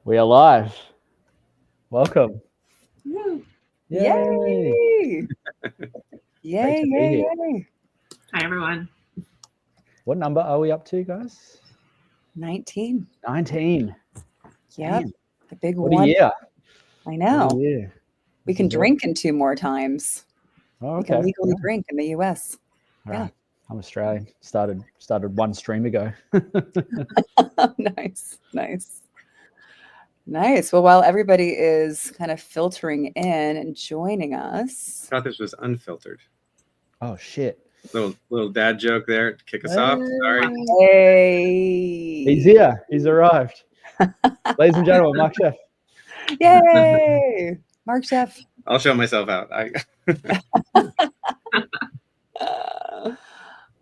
We are live. Welcome. Woo. Yay! Yay, yay. Hi, everyone. What number are we up to, guys? 19. 19. Yep. Damn. The big What one. a year. I know. What a year. We can drink in 2 more times. Oh, We okay. can legally drink in the US. All Yeah. right. I'm Australian. Started one stream ago. Nice. Well, while everybody is kind of filtering in and joining us. I thought this was Unfiltered. Oh shit. Little dad joke there to kick us off. Sorry. Hey. He's here. He's arrived. Ladies and gentlemen, Marc Scheff. Yay. Marc Scheff. I'll show myself out.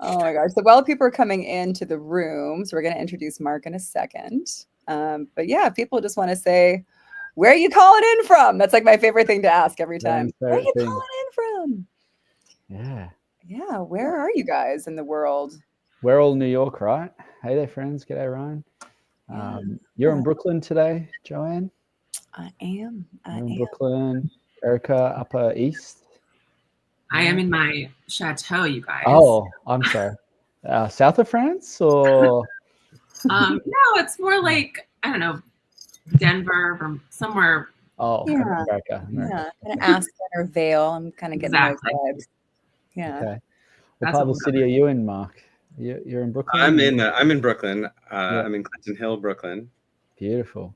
Oh my gosh. So while people are coming into the rooms, we're going to introduce Marc in a second. But yeah, people just want to say, where are you calling in from? That's like my favorite thing to ask every time. Where are you calling in from? Yeah. Yeah. Where are you guys in the world? We're all New York, right? Hey there, friends. G'day, Ryan. You're in Brooklyn today, Joanne? I am. You're in Brooklyn. Erica, Upper East. I am in my chateau, you guys. Oh, I'm sorry. South of France or? No, it's more like, I don't know, Denver or somewhere. Oh, Yeah. America. Yeah. Kind of Aspen or Vale. I'm kind of getting Exactly. those vibes. Yeah. Okay. What part of the city are you in, Marc? You're in Brooklyn? I'm in Brooklyn. I'm in Clinton Hill, Brooklyn. Beautiful.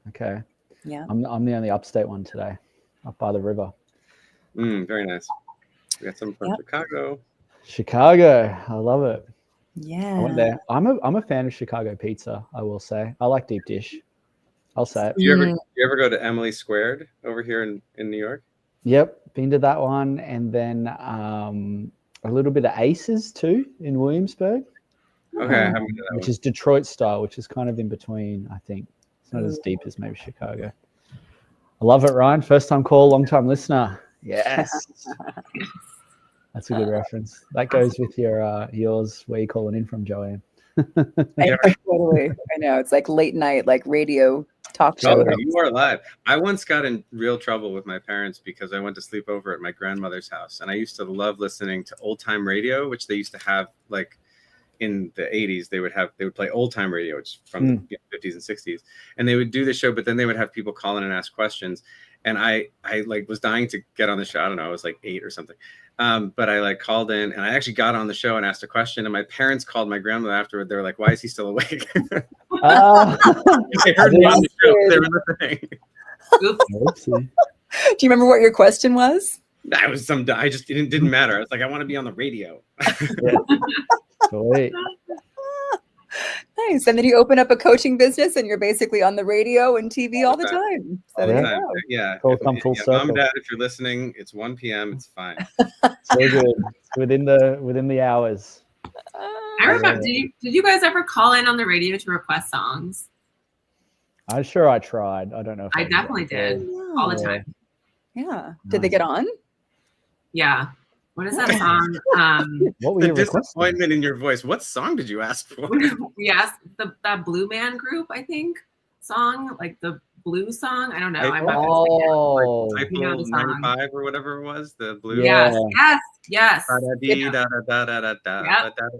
Okay. Yeah. I'm the only upstate one today, up by the river. Very nice. We got some from Chicago. Chicago. I love it. Yeah. I went there. I'm a fan of Chicago pizza, I will say. I like deep dish. I'll say it. Do you ever go to Emily Squared over here in New York? Yep, been to that one, and then a little bit of Aces too in Williamsburg. Okay, I haven't been to that which one. is Detroit style, which is kind of in between, I think. It's not as deep as maybe Chicago. I love it, Ryan. First time call, long time listener. Yes. That's a good reference. That goes with yours, where you calling in from, Joanne. Totally. I know. It's like late night, like radio talk show. Oh, you are live. I once got in real trouble with my parents because I went to sleep over at my grandmother's house, and I used to love listening to old time radio, which they used to have like in the 80s. They would play old time radio, which is from the 50s and 60s, and they would do the show, but then they would have people call in and ask questions. And I like was dying to get on the show. I don't know, I was like 8 or something. But I like called in, and I actually got on the show and asked a question. And my parents called my grandmother afterward. They were like, "Why is he still awake?" They heard me on the show. They were listening. Do you remember what your question was? That was I just didn't matter. I was like, I want to be on the radio. Sweet. Nice. And then you open up a coaching business, and you're basically on the radio and TV all the time. So there you go. Yeah. Full circle. Mom, Dad, if you're listening, it's 1 p.m. It's fine. So good. It's within the hours. I remember. Did you guys ever call in on the radio to request songs? I'm sure I tried. I don't know if I definitely did all the time. Yeah. Did they get on? Yeah. What is that song? What were The you disappointment in your voice. What song did you ask for? We asked that Blue Man Group, I think, song, like the Blue song. I don't know. I'm not Oh, Typo 95 or whatever it was. The Blue. Yes.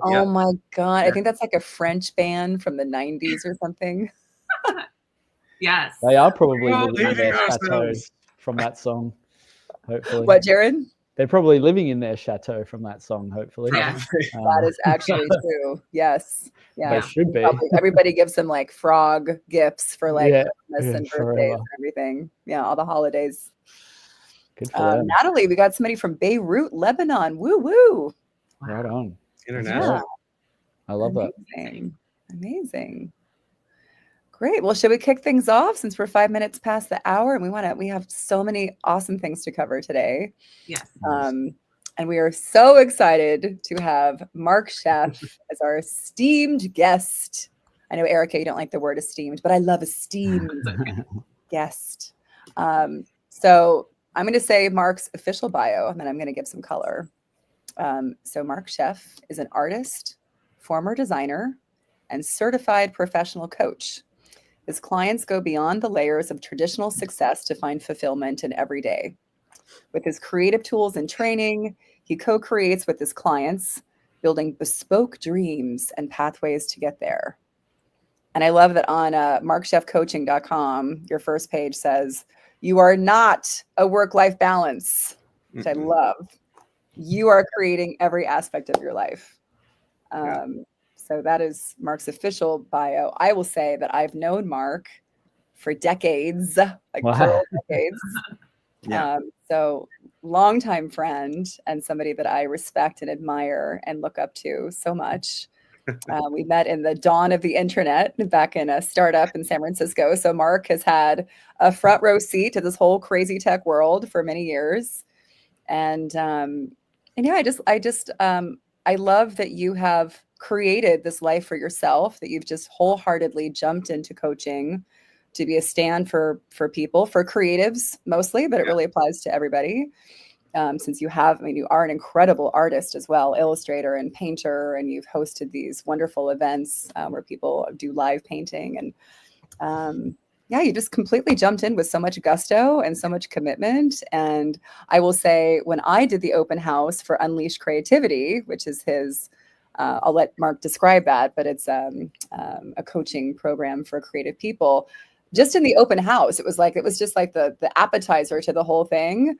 Oh my God. I think that's like a French band from the 90s or something. Yes. They are probably living in their chateaus from that song, hopefully. What, Jared? They're probably living in their chateau from that song, hopefully. Yeah. That is actually true. Yes. Yeah. They should be. Everybody gives them like frog gifts for like Christmas and forever. birthdays and everything. Yeah, all the holidays. Good for them. Natalie, we got somebody from Beirut, Lebanon. Woo woo. Right on. International. Yeah. I love that. Amazing. Great. Well, should we kick things off since we're 5 minutes past the hour and we have so many awesome things to cover today. Yes. And we are so excited to have Marc Scheff as our esteemed guest. I know, Erica, you don't like the word esteemed, but I love esteemed guest. So I'm going to say Marc's official bio, and then I'm going to give some color. So Marc Scheff is an artist, former designer, and certified professional coach. His clients go beyond the layers of traditional success to find fulfillment in every day. With his creative tools and training, he co-creates with his clients, building bespoke dreams and pathways to get there. And I love that on marcscheffcoaching.com, your first page says, you are not a work-life balance, which I love. You are creating every aspect of your life. So that is Marc's official bio. I will say that I've known Marc for decades, like plural decades. So longtime friend and somebody that I respect and admire and look up to so much. We met in the dawn of the internet back in a startup in San Francisco. So Marc has had a front row seat to this whole crazy tech world for many years. And yeah, I love that you have created this life for yourself, that you've just wholeheartedly jumped into coaching to be a stand for people, for creatives mostly, but it really applies to everybody. Since you are an incredible artist as well, illustrator and painter, and you've hosted these wonderful events where people do live painting. And you just completely jumped in with so much gusto and so much commitment. And I will say, when I did the open house for Unleash Creativity, which is his, I'll let Marc describe that, but it's a coaching program for creative people. Just in the open house, it was just like the appetizer to the whole thing.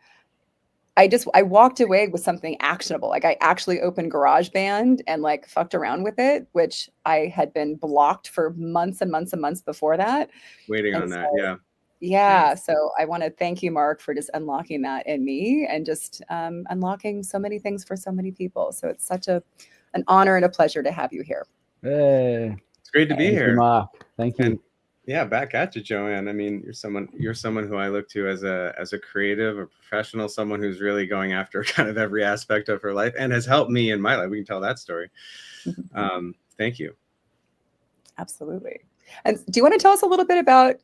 I walked away with something actionable. Like, I actually opened GarageBand and like fucked around with it, which I had been blocked for months and months and months before that. Waiting on that. Yeah. Yeah. So I want to thank you, Marc, for just unlocking that in me and just unlocking so many things for so many people. So it's such an honor and a pleasure to have you here. Hey. It's great to be here. You, Marc. Thank you. And yeah, back at you, Joanne. I mean, you're someone who I look to as a creative, a professional, someone who's really going after kind of every aspect of her life and has helped me in my life. We can tell that story. Thank you. Absolutely. And do you want to tell us a little bit about,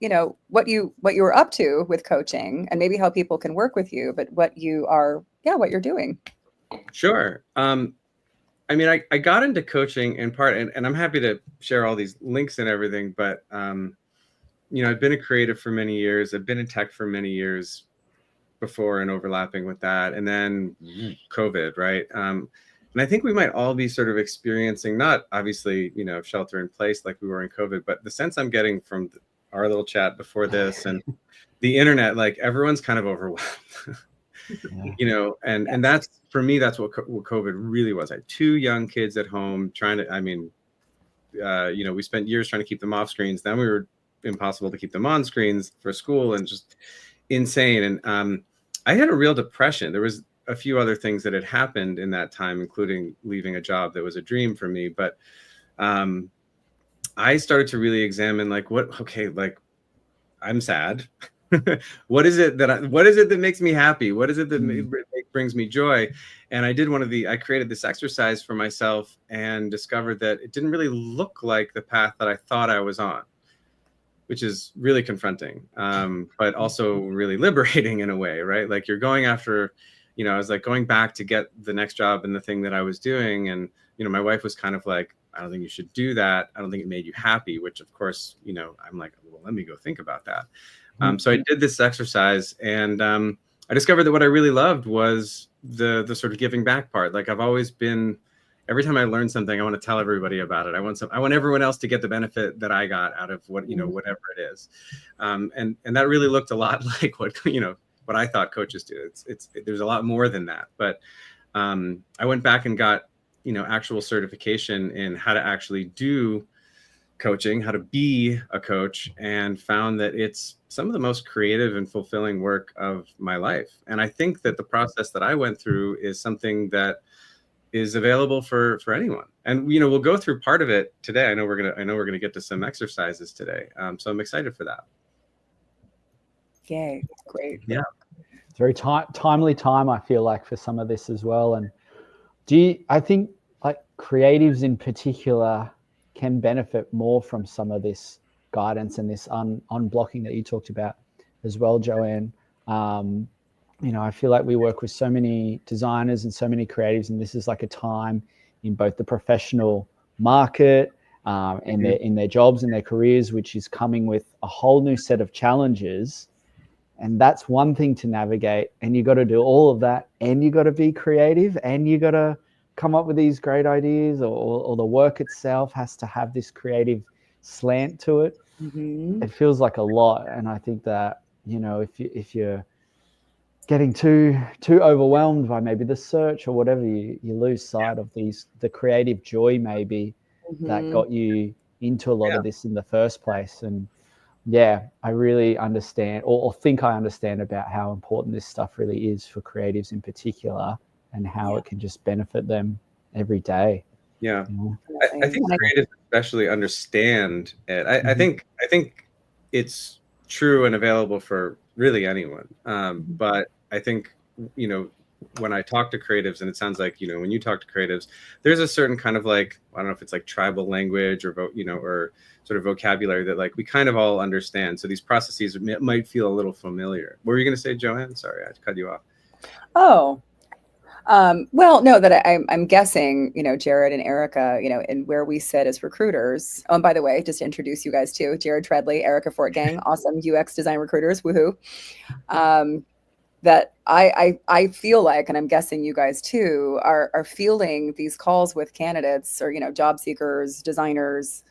what you were up to with coaching, and maybe how people can work with you, but what you're doing? Sure. I mean, I got into coaching in part, and I'm happy to share all these links and everything, but I've been a creative for many years. I've been in tech for many years before and overlapping with that. And then COVID, right? And I think we might all be sort of experiencing, not obviously, shelter in place like we were in COVID, but the sense I'm getting from our little chat before this and the internet, like everyone's kind of overwhelmed, and that's, for me, that's what COVID really was. I had 2 young kids at home we spent years trying to keep them off screens. Then we were impossible to keep them on screens for school, and just insane. And I had a real depression. There was a few other things that had happened in that time, including leaving a job that was a dream for me. But I started to really examine I'm sad. What is it that makes me happy? What is it that brings me joy? And I created this exercise for myself and discovered that it didn't really look like the path that I thought I was on, which is really confronting, but also really liberating in a way, right? Like, you're going after, I was like going back to get the next job in the thing that I was doing. And, my wife was kind of like, I don't think you should do that. I don't think it made you happy, which of course, I'm like, well, let me go think about that. So I did this exercise, and I discovered that what I really loved was the sort of giving back part. Like, I've always been, every time I learn something, I want to tell everybody about it. I want everyone else to get the benefit that I got out of what, whatever it is. And that really looked a lot like what I thought coaches do. There's a lot more than that. But I went back and got, actual certification in how to actually do coaching, how to be a coach, and found that it's some of the most creative and fulfilling work of my life. And I think that the process that I went through is something that is available for anyone. And we'll go through part of it today. I know we're gonna get to some exercises today. So I'm excited for that. Yay! Great. Yeah, it's very timely time, I feel like, for some of this as well. And I think like creatives in particular can benefit more from some of this guidance and this unblocking that you talked about as well, Joanne. I feel like we work with so many designers and so many creatives, and this is like a time in both the professional market in their jobs and their careers, which is coming with a whole new set of challenges. And that's one thing to navigate. And you got to do all of that, and you got to be creative, and you got to come up with these great ideas, or the work itself has to have this creative slant to it. It feels like a lot. And I think that, you know, if you're getting too overwhelmed by maybe the search or whatever, you lose sight of the creative joy maybe that got you into a lot of this in the first place. And I really understand, or think I understand, about how important this stuff really is for creatives in particular, and how it can just benefit them every day. Yeah, I think creatives especially understand it. I think it's true and available for really anyone. But I think, you know, when I talk to creatives, and it sounds like, you know, when you talk to creatives, there's a certain kind of like, I don't know if it's like tribal language or, you know, or sort of vocabulary that like we kind of all understand. So these processes might feel a little familiar. What were you going to say, Joanne? Sorry, I cut you off. Oh, well, no, that I'm guessing, you know, Jared and Erica, you know, and where we sit as recruiters. Oh, and by the way, just to introduce you guys too, Jared Treadley, Erica Fortgang, awesome UX design recruiters, woohoo. That I feel like, and I'm guessing you guys too, are fielding these calls with candidates, or, you know, job seekers, designers.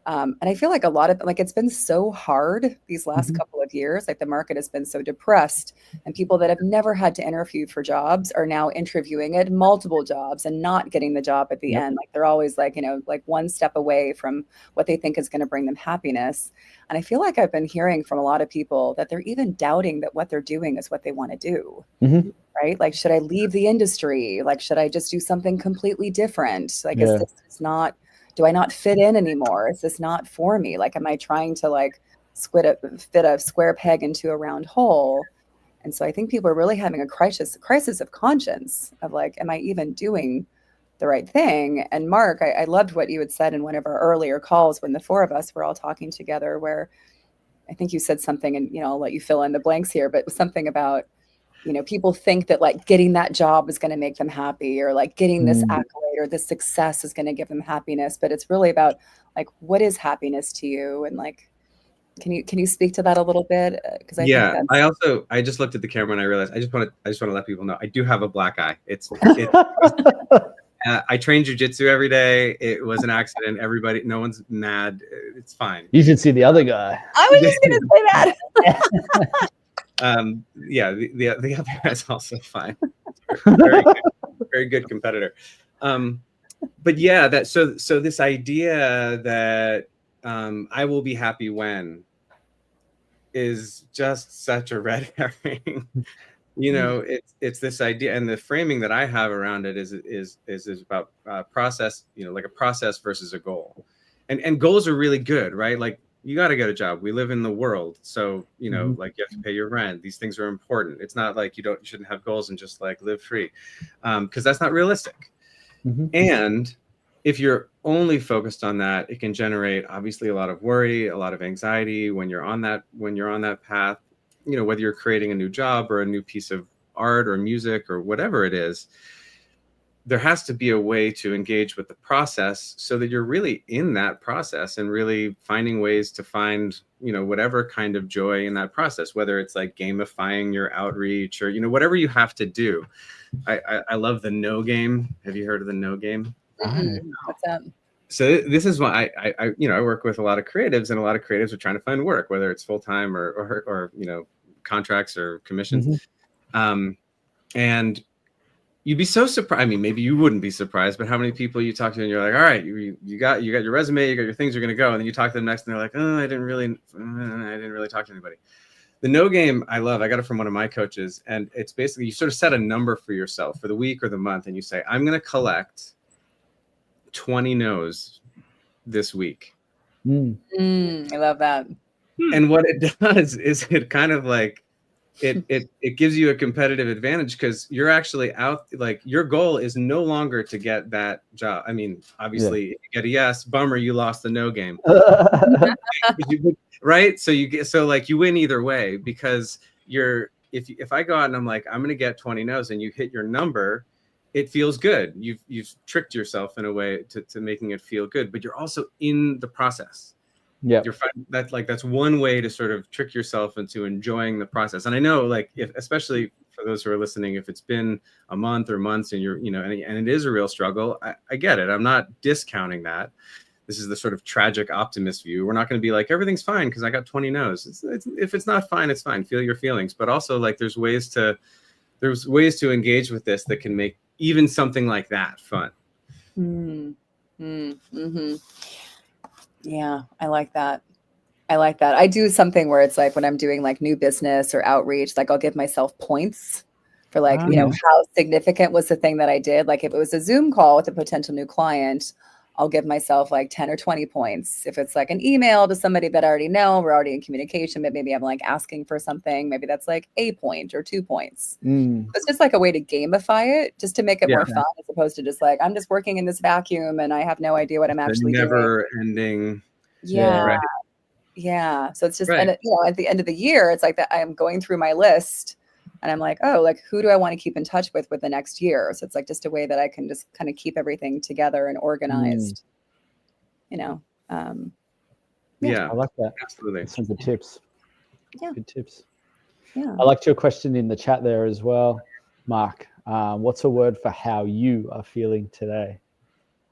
And I feel like a lot of, like, it's been so hard these last couple of years. Like, the market has been so depressed, and people that have never had to interview for jobs are now interviewing at multiple jobs and not getting the job at the end. Like, they're always like, you know, like one step away from what they think is going to bring them happiness. And I feel like I've been hearing from a lot of people that they're even doubting that what they're doing is what they want to do. Right? Like, should I leave the industry? Like, should I just do something completely different? Like, is this not, do I not fit in anymore? Is this not for me? Like, am I trying to like fit a square peg into a round hole? And so I think people are really having a crisis of conscience of like, am I even doing the right thing? And Mark, I loved what you had said in one of our earlier calls when the four of us were all talking together, where I think you said something, and, you know, I'll let you fill in the blanks here, but it was something about, you know, people think that like getting that job is going to make them happy, or like getting this accolade or this success is going to give them happiness. But it's really about like, what is happiness to you? And like, can you speak to that a little bit? Because I just looked at the camera and I realized I just want to let people know I do have a black eye. I train jujitsu every day. It was an accident. No one's mad. It's fine. You should see the other guy. I was just going to say that. The other guy's also fine. Very good competitor. But yeah, that so this idea that I will be happy when is just such a red herring. You know, it's this idea, and the framing that I have around it is about process. You know, like a process versus a goal, and goals are really good, right? Like, you got to get a job. We live in the world, so, you know, like, you have to pay your rent. These things are important. It's not like you shouldn't have goals and just like live free, because that's not realistic. And if you're only focused on that, it can generate obviously a lot of worry, a lot of anxiety when you're on that path. You know, whether you're creating a new job or a new piece of art or music or whatever it is, there has to be a way to engage with the process so that you're really in that process and really finding ways to find, you know, whatever kind of joy in that process, whether it's like gamifying your outreach or, you know, whatever you have to do. I love the no game. Have you heard of the no game? What's that? So this is why I work with a lot of creatives, and a lot of creatives are trying to find work, whether it's full-time or you know, contracts or commissions. And you'd be so surprised. I mean, maybe you wouldn't be surprised, but how many people you talk to and you're like, all right, you got your resume, you got your things, you're going to go. And then you talk to them next and they're like, oh, I didn't really talk to anybody. The no game, I love. I got it from one of my coaches. And it's basically, you sort of set a number for yourself for the week or the month. And you say, I'm going to collect 20 no's this week. I love that. And what it does is it kind of like, it gives you a competitive advantage, because you're actually out, like, your goal is no longer to get that job. I mean, obviously, if you get a yes, bummer, you lost the no game. Right? So you win either way, because if I go out and I'm like, I'm going to get 20 no's, and you hit your number, it feels good. You've tricked yourself in a way to making it feel good, but you're also in the process. Yeah. That's one way to sort of trick yourself into enjoying the process. And I know, like, especially for those who are listening, if it's been a month or months and you're, and it is a real struggle, I get it. I'm not discounting that. This is the sort of tragic optimist view. We're not going to be like, everything's fine because I got 20 no's. If it's not fine, it's fine. Feel your feelings. But also, like, there's ways to engage with this that can make even something like that fun. Yeah, I like that. I do something where it's like when I'm doing like new business or outreach, like I'll give myself points for like, how significant was the thing that I did. Like if it was a Zoom call with a potential new client, I'll give myself like 10 or 20 points. If it's like an email to somebody that I already know, we're already in communication, but maybe I'm like asking for something, maybe that's like a point or 2 points. It's just like a way to gamify it, just to make it more fun, as opposed to just like, I'm just working in this vacuum and I have no idea what I'm actually doing. Never ending. Yeah. Right. Yeah. So it's just, and at the end of the year, it's like that I'm going through my list and I'm like, oh, like who do I want to keep in touch with the next year? So it's like just a way that I can just kind of keep everything together and organized, Yeah, I like that. Absolutely. Some good tips. Yeah. Good tips. Yeah. I liked your question in the chat there as well, Mark. What's a word for how you are feeling today?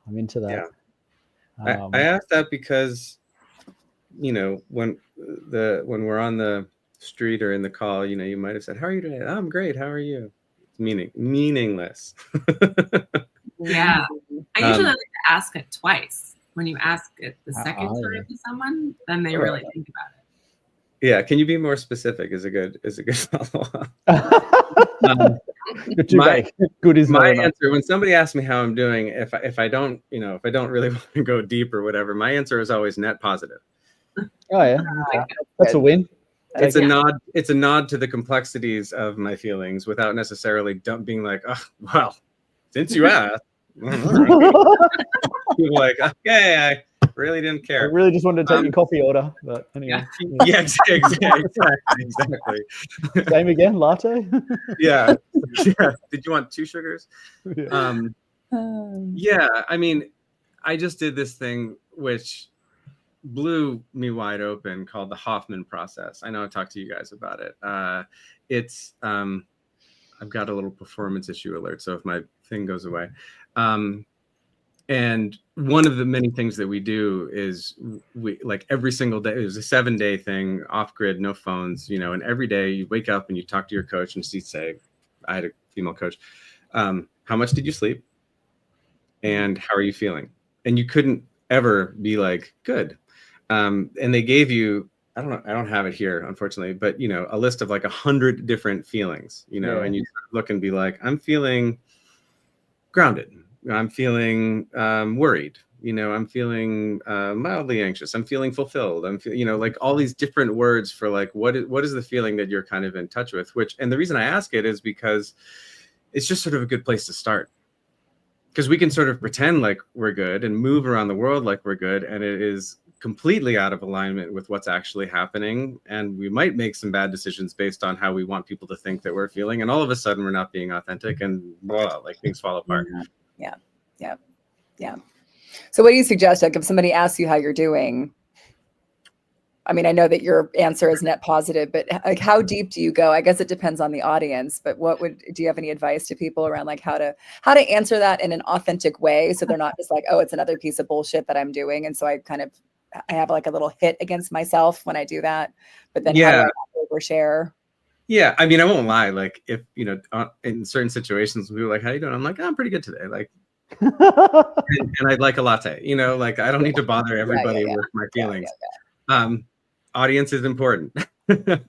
I'm into that. Yeah. I asked that because, when we're on the street or in the call, you might have said, how are you today? Oh, I'm great. How are you? Meaningless. Yeah. I usually like to ask it twice. When you ask it the second time to someone, then they really think about it. Yeah. Can you be more specific? Is a good follow-up. Good is my answer when somebody asks me how I'm doing, if I don't really want to go deep or whatever, my answer is always net positive. Oh yeah, that's a win. It's a nod to the complexities of my feelings without necessarily being like, oh, well, since you asked, people like, okay, I really didn't care. I really just wanted to take your coffee order, but anyway. Yeah, exactly. Same again, latte. Yeah. Did you want 2 sugars? Yeah. I mean, I just did this thing which blew me wide open called the Hoffman process. I know I've talked to you guys about it. It's I've got a little performance issue alert, so if my thing goes away. And one of the many things that we do is we, like, every single day, it was a 7-day thing, off grid, no phones, and every day you wake up and you talk to your coach and she'd say, I had a female coach, how much did you sleep? And how are you feeling? And you couldn't ever be like, good. And they gave you, I don't have it here, unfortunately, but, a list of like 100 different feelings, and you look and be like, I'm feeling grounded. I'm feeling worried. I'm feeling mildly anxious. I'm feeling fulfilled. I'm feeling, like all these different words for like, what is the feeling that you're kind of in touch with, and the reason I ask it is because it's just sort of a good place to start. Because we can sort of pretend like we're good and move around the world like we're good, and it is completely out of alignment with what's actually happening. And we might make some bad decisions based on how we want people to think that we're feeling. And all of a sudden we're not being authentic and blah, like things fall apart. Yeah. So what do you suggest? Like if somebody asks you how you're doing, I mean, I know that your answer is net positive, but like how deep do you go? I guess it depends on the audience, but do you have any advice to people around like how to answer that in an authentic way? So they're not just like, oh, it's another piece of bullshit that I'm doing. And so I have like a little hit against myself when I do that, but then how do I not overshare? Yeah. I mean, I won't lie. Like if, in certain situations, we were like, how you doing? I'm like, oh, I'm pretty good today. Like, and I'd like a latte, like I don't need to bother everybody with my feelings. Audience is important. But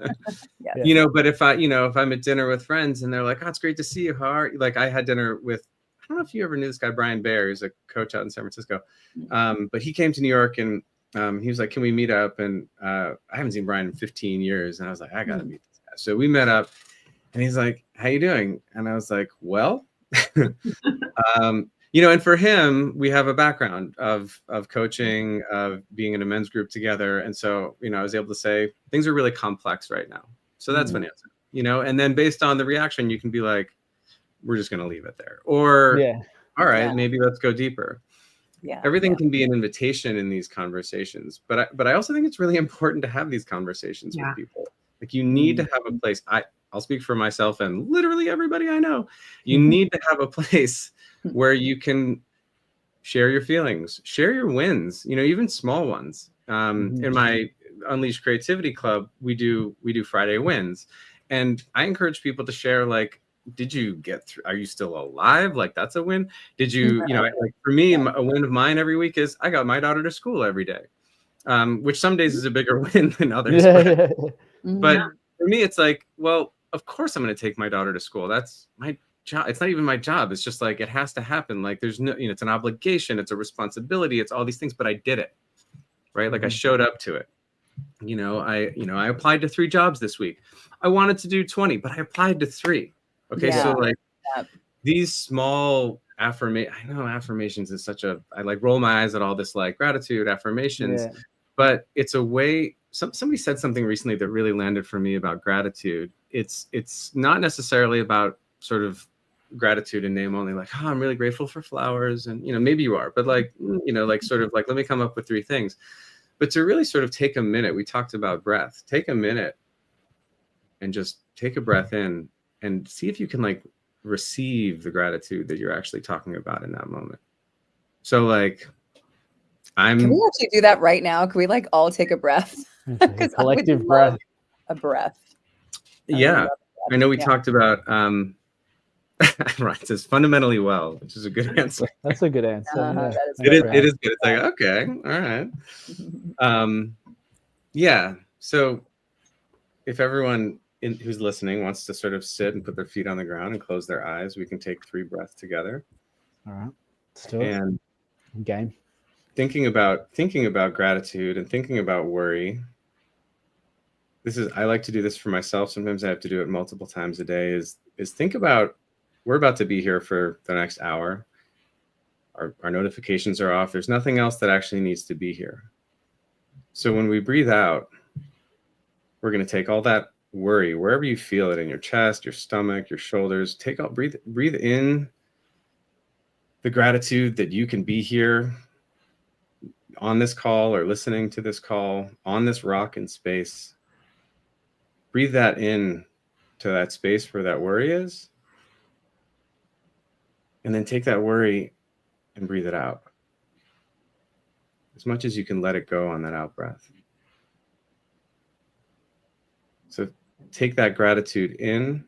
if if I'm at dinner with friends and they're like, oh, it's great to see you. How are you? Like I had dinner with, I don't know if you ever knew this guy, Brian Baer, who's a coach out in San Francisco. But he came to New York and he was like, can we meet up? And I haven't seen Brian in 15 years. And I was like, I got to meet this guy. So we met up and he's like, how you doing? And I was like, well, and for him, we have a background of coaching, of being in a men's group together. And so, I was able to say things are really complex right now. So that's an answer, and then based on the reaction, you can be like, we're just going to leave it there. Or, Yeah. all right, Yeah. maybe let's go deeper. Yeah. Everything can be an invitation in these conversations, but I also think it's really important to have these conversations with people. Like, you need to have a place. I'll speak for myself and literally everybody I know. You need to have a place where you can share your feelings, share your wins, you know, even small ones. In my Unleash Creativity Club, we do Friday wins, and I encourage people to share, like, did you get through? Are you still alive? Like, that's a win. Did you, you know, like for me, a win of mine every week is I got my daughter to school every day, which some days is a bigger win than others. But for me, it's like, well, of course I'm going to take my daughter to school. That's my job. It's not even my job. It's just like, it has to happen. Like, there's no, you know, it's an obligation. It's a responsibility. It's all these things, but I did it, right? Like, I showed up to it. You know, I applied to 3 jobs this week. I wanted to do 20, but I applied to 3. Okay. So like these small affirmations is such a, I like roll my eyes at all this like gratitude affirmations, but it's a way. Somebody said something recently that really landed for me about gratitude. It's not necessarily about sort of gratitude in name only, like, oh, I'm really grateful for flowers, and, you know, maybe you are, but like, you know, like sort of like, let me come up with 3 things. But to really sort of take a minute, we talked about breath, take a minute and just take a breath in and see if you can like receive the gratitude that you're actually talking about in that moment. So like, Can we actually do that right now? Can we like all take a breath? A collective breath. A breath. Yeah. I know we talked about right, it says fundamentally well, which is a good answer. That's a good answer. It is good. It's like, okay, all right. Yeah. So if everyone who's listening wants to sort of sit and put their feet on the ground and close their eyes, we can take 3 breaths together. All right. Let's do it. And game. Thinking about gratitude and thinking about worry. I like to do this for myself. Sometimes I have to do it multiple times a day, is think about, we're about to be here for the next hour. Our notifications are off. There's nothing else that actually needs to be here. So when we breathe out, we're going to take all that worry, wherever you feel it, in your chest, your stomach, your shoulders, breathe in the gratitude that you can be here on this call or listening to this call on this rock in space. Breathe that in to that space where that worry is. And then take that worry and breathe it out. As much as you can let it go on that out breath. So take that gratitude in.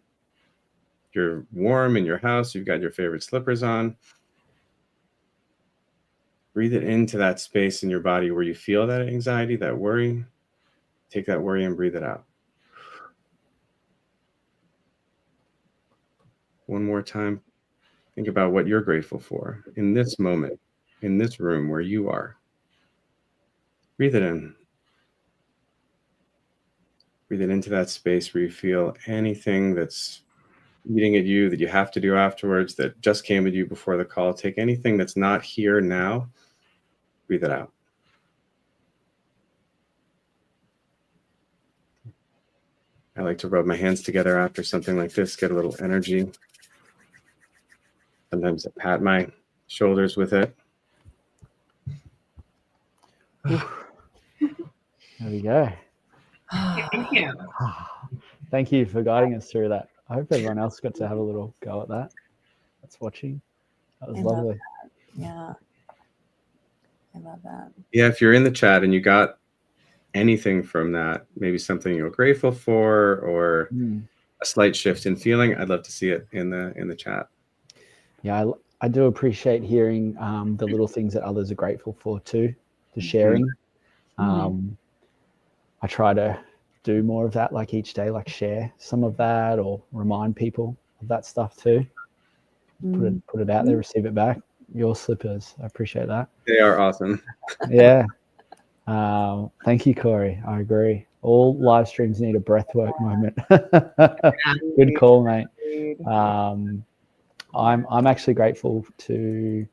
You're warm in your house. You've got your favorite slippers on. Breathe it into that space in your body where you feel that anxiety, that worry. Take that worry and breathe it out. One more time. Think about what you're grateful for in this moment, in this room where you are. Breathe it in. Breathe it into that space where you feel anything that's eating at you that you have to do afterwards, that just came at you before the call. Take anything that's not here now. Breathe it out. I like to rub my hands together after something like this, get a little energy. Sometimes I pat my shoulders with it. There we go. Thank you. Thank you for guiding us through that. I hope everyone else got to have a little go at that. That's watching. That was lovely. Yeah. I love that. Yeah, if you're in the chat and you got anything from that, maybe something you're grateful for or a slight shift in feeling, I'd love to see it in the chat. Yeah, I do appreciate hearing the little things that others are grateful for too, the sharing. I try to do more of that, like each day, like share some of that or remind people of that stuff too. Put it out there, receive it back. Your slippers, I appreciate that. They are awesome. Yeah. Thank you, Corey. I agree. All live streams need a breathwork moment. Good call, mate. I'm actually grateful to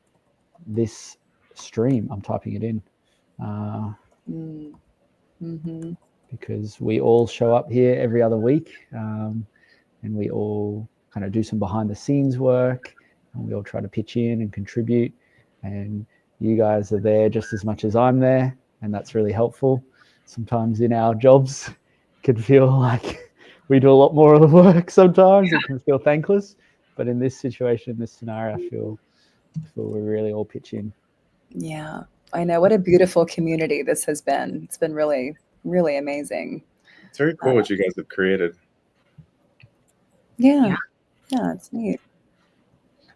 this stream. I'm typing it in because we all show up here every other week, and we all kind of do some behind the scenes work, and we all try to pitch in and contribute. And you guys are there just as much as I'm there, and that's really helpful. Sometimes in our jobs, it can feel like we do a lot more of the work sometimes. It can feel thankless. But in this situation, in this scenario, I feel we really all pitch in. Yeah, I know. What a beautiful community this has been. It's been really, really amazing. It's very cool what you guys have created. Yeah, it's neat.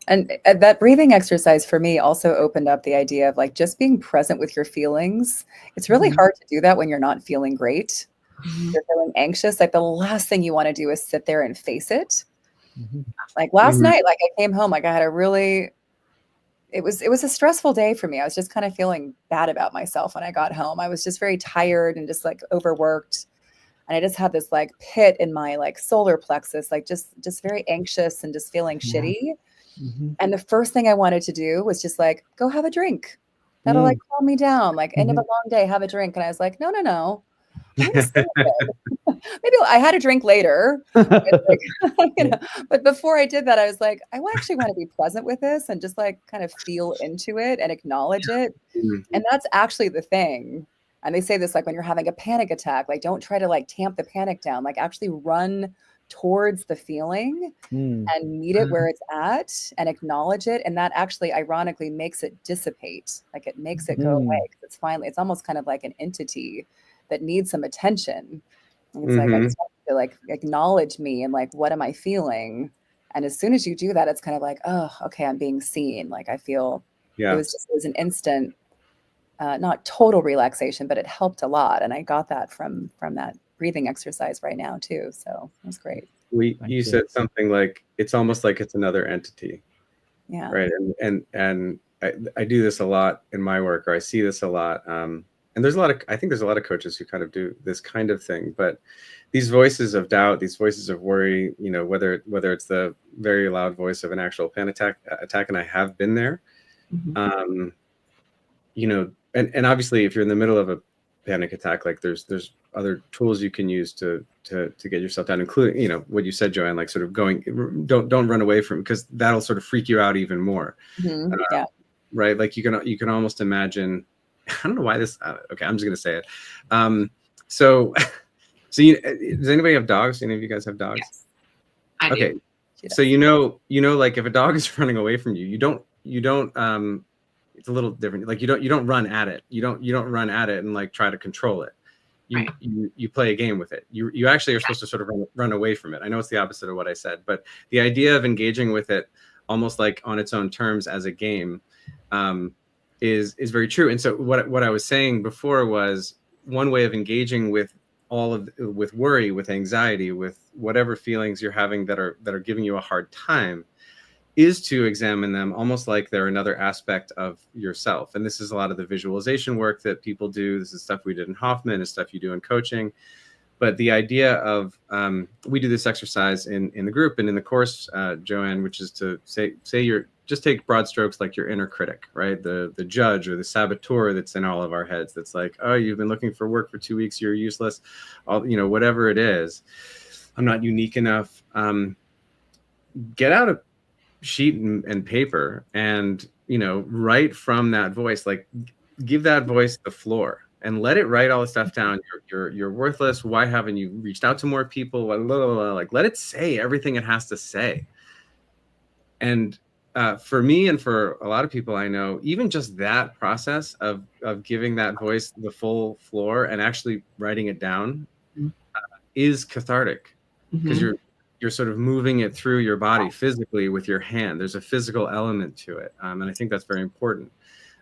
And that breathing exercise for me also opened up the idea of like just being present with your feelings. It's really hard to do that when you're not feeling great. You're feeling anxious. Like the last thing you want to do is sit there and face it. Like last night, like I came home, like I had a really, it was a stressful day for me. I was just kind of feeling bad about myself when I got home. I was just very tired and just like overworked. And I just had this like pit in my like solar plexus, like just very anxious and just feeling shitty. And the first thing I wanted to do was just like, go have a drink. That'll like calm me down. Like end of a long day, have a drink. And I was like, no. I'm gonna stay with it. Maybe I had a drink later, but before I did that, I was like, I actually want to be present with this and just like kind of feel into it and acknowledge it. And that's actually the thing. And they say this like when you're having a panic attack, like don't try to like tamp the panic down, like actually run towards the feeling and meet it where it's at and acknowledge it. And that actually ironically makes it dissipate. Like it makes it go away. It's almost kind of like an entity that needs some attention. And it's like, I just want you to like acknowledge me and like, what am I feeling? And as soon as you do that, it's kind of like, oh, okay, I'm being seen. Like I feel it was an instant, not total relaxation, but it helped a lot. And I got that from that breathing exercise right now too. So it was great. You said something like, it's almost like it's another entity. Yeah. Right. And I do this a lot in my work, or I see this a lot. And I think there's a lot of coaches who kind of do this kind of thing, but these voices of doubt, these voices of worry, you know, whether it's the very loud voice of an actual panic attack, and I have been there, you know, and obviously if you're in the middle of a panic attack, like there's other tools you can use to get yourself down, including, you know, what you said, Joanne, like sort of don't run away from, because that'll sort of freak you out even more. Right. Like you can almost imagine, I don't know why this, okay, I'm just going to say it. So does anybody have dogs? Any of you guys have dogs? Yes, I do. Okay. So, you know, like if a dog is running away from you, you don't, it's a little different. Like you don't run at it. You don't run at it and like try to control it. You play a game with it. You actually are supposed to sort of run away from it. I know it's the opposite of what I said, but the idea of engaging with it almost like on its own terms as a game, is very true. And so what I was saying before was one way of engaging with with worry, with anxiety, with whatever feelings you're having that are giving you a hard time, is to examine them almost like they're another aspect of yourself. And this is a lot of the visualization work that people do. This is stuff we did in Hoffman, it's stuff you do in coaching. But the idea of, we do this exercise in the group and in the course, Joanne, which is to say just take broad strokes, like your inner critic, right? The judge or the saboteur that's in all of our heads. That's like, oh, you've been looking for work for 2 weeks, you're useless. Whatever it is, I'm not unique enough. Get out a sheet and paper and, write from that voice, like give that voice the floor. And let it write all the stuff down. You're worthless. Why haven't you reached out to more people? Like, let it say everything it has to say. And for me and for a lot of people I know, even just that process of giving that voice the full floor and actually writing it down is cathartic, because you're sort of moving it through your body physically with your hand. There's a physical element to it, and I think that's very important.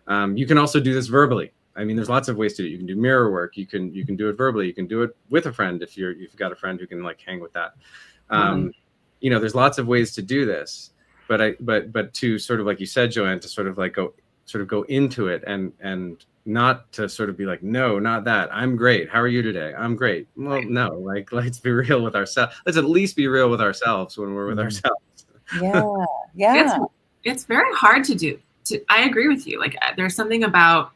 You can also do this verbally. I mean, there's lots of ways to do it. You can do mirror work. You can do it verbally. You can do it with a friend if you've got a friend who can like hang with that. There's lots of ways to do this. But to sort of, like you said, Joanne, to sort of go into it and not to sort of be like, no, not that. I'm great. How are you today? I'm great. Well, no, like let's be real with ourselves. Let's at least be real with ourselves when we're with ourselves. Yeah. It's very hard to do. I agree with you. Like there's something about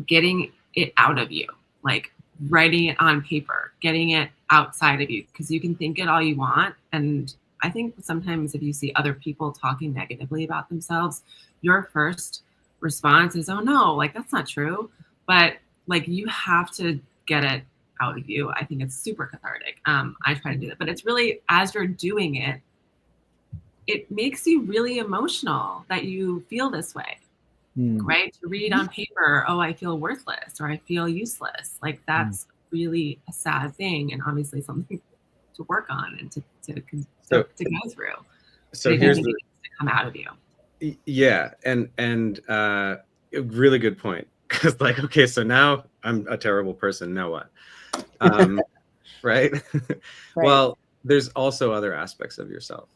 getting it out of you, like writing it on paper, getting it outside of you, because you can think it all you want and I think sometimes if you see other people talking negatively about themselves, your first response is, oh no, like that's not true. But like you have to get it out of you. I think it's super cathartic. I try to do that, but it's really, as you're doing it, it makes you really emotional that you feel this way, right? To read on paper, oh, I feel worthless or I feel useless. Like that's really a sad thing, and obviously something to work on and to go through. So here's the, to come out of you. Yeah, and a really good point, because like, okay, so now I'm a terrible person. Now what? Right? Well, there's also other aspects of yourself.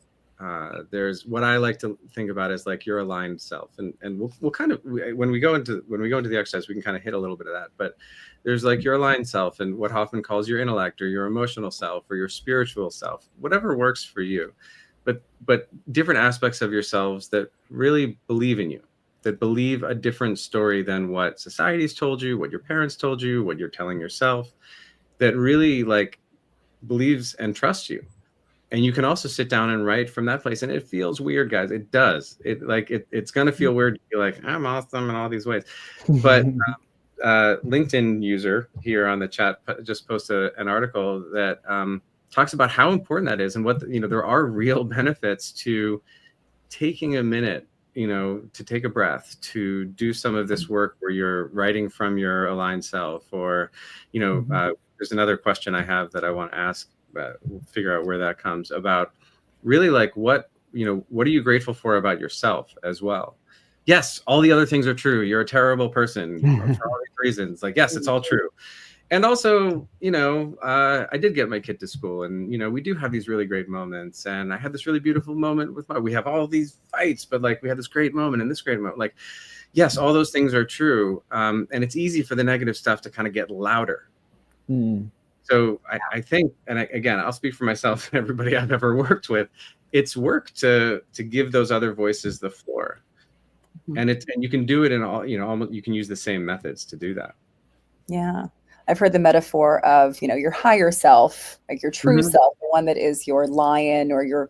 There's what I like to think about as like your aligned self, and we'll kind of, when we go into the exercise, we can kind of hit a little bit of that. But there's like your aligned self, and what Hoffman calls your intellect or your emotional self or your spiritual self, whatever works for you. But different aspects of yourselves that really believe in you, that believe a different story than what society's told you, what your parents told you, what you're telling yourself, that really like believes and trusts you. And you can also sit down and write from that place. And it feels weird, guys. It does. It's going to feel weird to be like, I'm awesome in all these ways. But LinkedIn user here on the chat just posted an article that talks about how important that is, and what, there are real benefits to taking a minute, to take a breath, to do some of this work where you're writing from your aligned self, or, there's another question I have that I want to ask, we'll figure out where that comes about, really like what are you grateful for about yourself as well? Yes, all the other things are true. You're a terrible person for all these reasons. Like, yes, it's all true. And also, I did get my kid to school, and, we do have these really great moments. And I had this really beautiful moment with we have all these fights, but like we had this great moment and this great moment. Like, yes, all those things are true. And it's easy for the negative stuff to kind of get louder. So I think, and again, I'll speak for myself and everybody I've ever worked with, it's work to give those other voices the floor. And you can do it in all, almost, you can use the same methods to do that. Yeah. I've heard the metaphor of, your higher self, like your true self, the one that is your lion, or your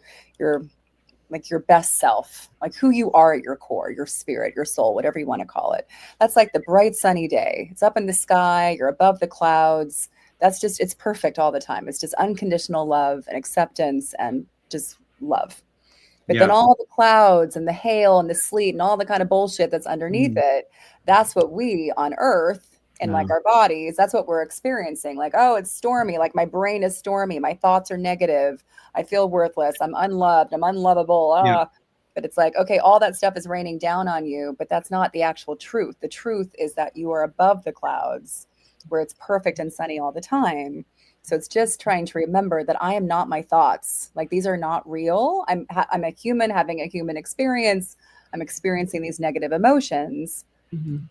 like your best self, like who you are at your core, your spirit, your soul, whatever you want to call it. That's like the bright sunny day. It's up in the sky, you're above the clouds. That's just, it's perfect all the time. It's just unconditional love and acceptance and just love. But then all the clouds and the hail and the sleet and all the kind of bullshit that's underneath it, that's what we on Earth, and like our bodies, that's what we're experiencing. Like, oh, it's stormy. Like my brain is stormy. My thoughts are negative. I feel worthless. I'm unloved. I'm unlovable. But it's like, okay, all that stuff is raining down on you, but that's not the actual truth. The truth is that you are above the clouds, where it's perfect and sunny all the time. So it's just trying to remember that I am not my thoughts. Like, these are not real. I'm a human having a human experience. I'm experiencing these negative emotions.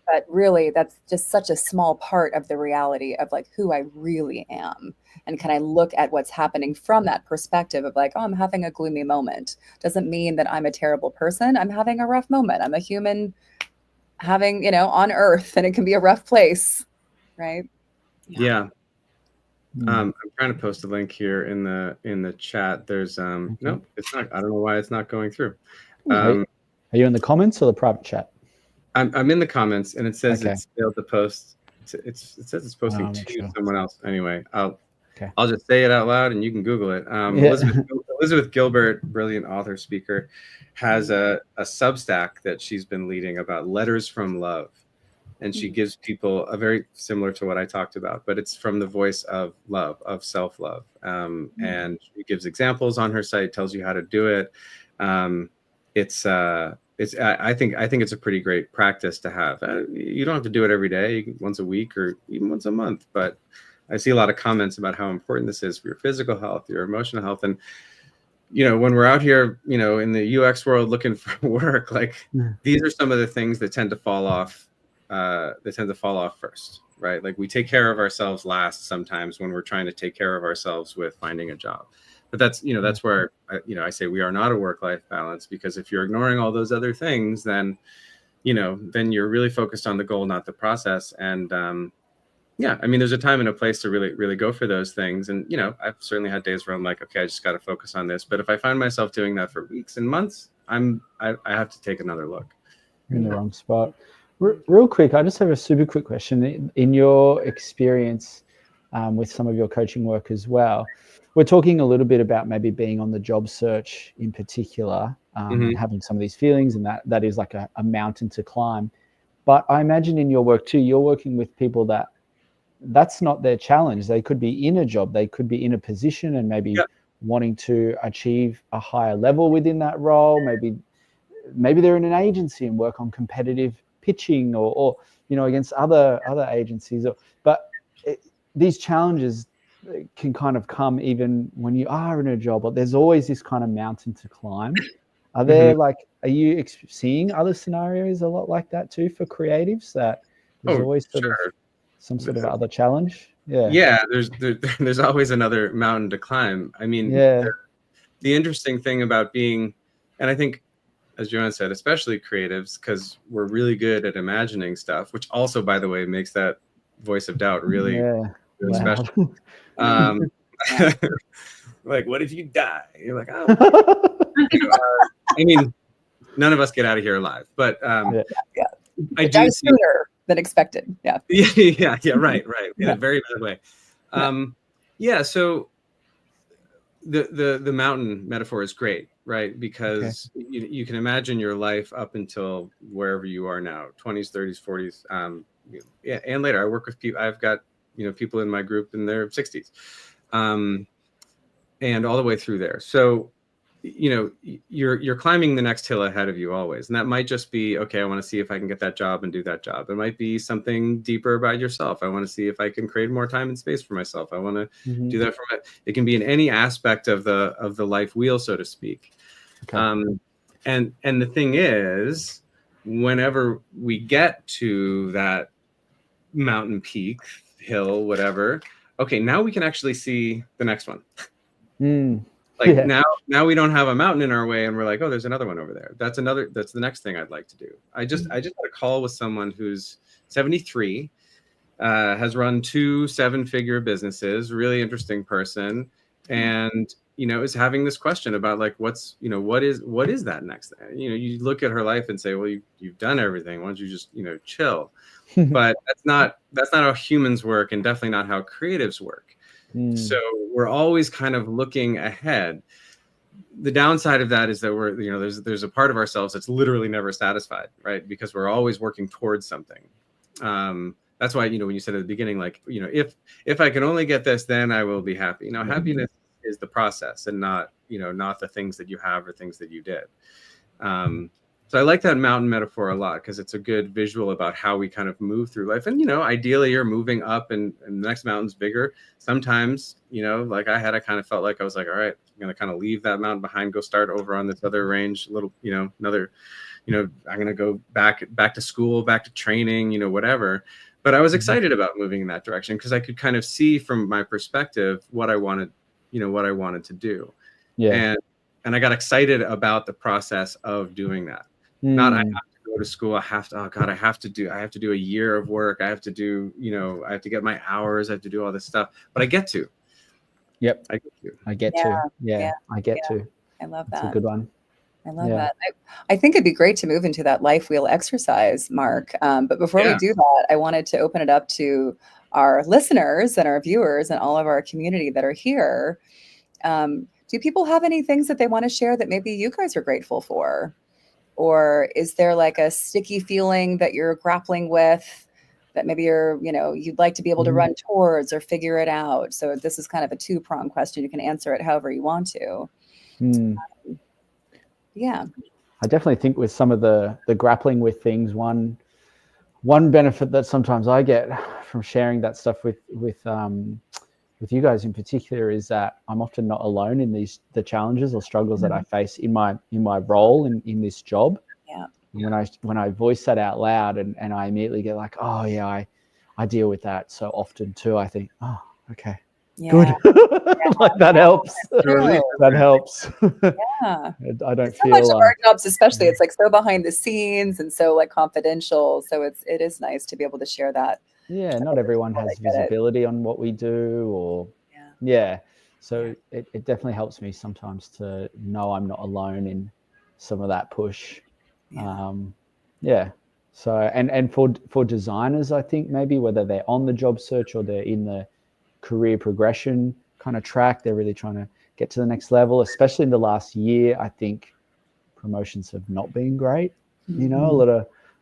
But really, that's just such a small part of the reality of like who I really am. And can I look at what's happening from that perspective of like, oh, I'm having a gloomy moment. Doesn't mean that I'm a terrible person. I'm having a rough moment. I'm a human having, on Earth, and it can be a rough place. Right. Yeah. I'm trying to post a link here in the chat. There's no, it's not. I don't know why it's not going through. Are you in the comments or the private chat? I'm in the comments, and it says it's failed to post. It says it's posting to someone else. Anyway, I'll just say it out loud, and you can Google it. Elizabeth Gilbert, brilliant author, speaker, has a Substack that she's been leading about letters from love. And she gives people a very similar to what I talked about, but it's from the voice of love, of self-love. And she gives examples on her site, tells you how to do it. I think it's a pretty great practice to have. You don't have to do it every day, once a week or even once a month, but I see a lot of comments about how important this is for your physical health, your emotional health. And, when we're out here, in the UX world looking for work, like these are some of the things that tend to fall off. First, right? Like we take care of ourselves last sometimes when we're trying to take care of ourselves with finding a job. But that's where I say we are not a work-life balance, because if you're ignoring all those other things, then you're really focused on the goal, not the process. And yeah, I mean, there's a time and a place to really go for those things. And, you know, I've certainly had days where I'm like, okay, I just got to focus on this. But if I find myself doing that for weeks and months, I have to take another look. You're in the wrong spot. Real quick, I just have a super quick question. In your experience with some of your coaching work as well, we're talking a little bit about maybe being on the job search in particular, and having some of these feelings, and that is like a mountain to climb. But I imagine in your work too, you're working with people that's not their challenge. They could be in a job, they could be in a position and maybe wanting to achieve a higher level within that role. Maybe they're in an agency and work on competitive pitching or you know, against other agencies. But these challenges can kind of come even when you are in a job, but there's always this kind of mountain to climb. Are there are you seeing other scenarios a lot like that too for creatives, that there's always sort of some sort of other challenge? There's always another mountain to climb. I mean, the interesting thing about being, and I think, as Joanne said, especially creatives, because we're really good at imagining stuff, which also, by the way, makes that voice of doubt really special. Like, what if you die? You're like, oh. I mean, none of us get out of here alive, but I do see sooner than expected. Yeah, right, in a very bad way. So the mountain metaphor is great, right? Because you can imagine your life up until wherever you are now, 20s, 30s, 40s, and later. I work with people. I've got people in my group in their 60s, and all the way through there. So you're climbing the next hill ahead of you always, and that might just be, okay, I want to see if I can get that job and do that job. It might be something deeper about yourself. I want to see if I can create more time and space for myself. I want to do that for it can be in any aspect of the life wheel, so to speak. And the thing is, whenever we get to that mountain peak, hill, whatever, okay, now we can actually see the next one. Now we don't have a mountain in our way, and we're like, oh, there's another one over there. That's the next thing I'd like to do. I just had a call with someone who's 73, has run 2 7-figure businesses, really interesting person, and is having this question about like, what is that next thing? You look at her life and say, well, you've done everything. Why don't you just chill? But that's not how humans work, and definitely not how creatives work. So we're always kind of looking ahead. The downside of that is that we're, there's a part of ourselves that's literally never satisfied, right? Because we're always working towards something. That's why, when you said at the beginning, like, if I can only get this, then I will be happy. Happiness is the process, and not the things that you have or things that you did. So I like that mountain metaphor a lot, because it's a good visual about how we kind of move through life. And, ideally you're moving up and the next mountain's bigger. Sometimes, like I kind of felt like I was like, all right, I'm going to kind of leave that mountain behind, go start over on this other range, I'm going to go back to school, back to training, whatever. But I was excited about moving in that direction, because I could kind of see from my perspective what I wanted to do. And I got excited about the process of doing that. Not I have to go to school. I have to do a year of work. I have to do, I have to get my hours. I have to do all this stuff, but I get to. Yep. I get to. I love that. That's a good one. I love that. I think it'd be great to move into that life wheel exercise, Mark. But before we do that, I wanted to open it up to our listeners and our viewers and all of our community that are here. Do people have any things that they want to share that maybe you guys are grateful for? Or is there like a sticky feeling that you're grappling with that maybe you'd like to be able to run towards or figure it out? So this is kind of a 2-pronged question. You can answer it however you want to. I definitely think with some of the grappling with things, one benefit that sometimes I get from sharing that stuff with you guys in particular is that I'm often not alone in the challenges or struggles that I face in my role in this job. When I voice that out loud and I immediately get like, oh yeah, I deal with that so often too. I think, oh, okay, good. Like that helps. That helps. I don't feel much of our jobs, especially, it's like so behind the scenes and so like confidential. So it is nice to be able to share that Yeah, not everyone has visibility on what we do, or so it definitely helps me sometimes to know I'm not alone in some of that push. So and for designers, I think maybe whether they're on the job search or they're in the career progression kind of track, they're really trying to get to the next level. Especially in the last year, I think promotions have not been great. You know,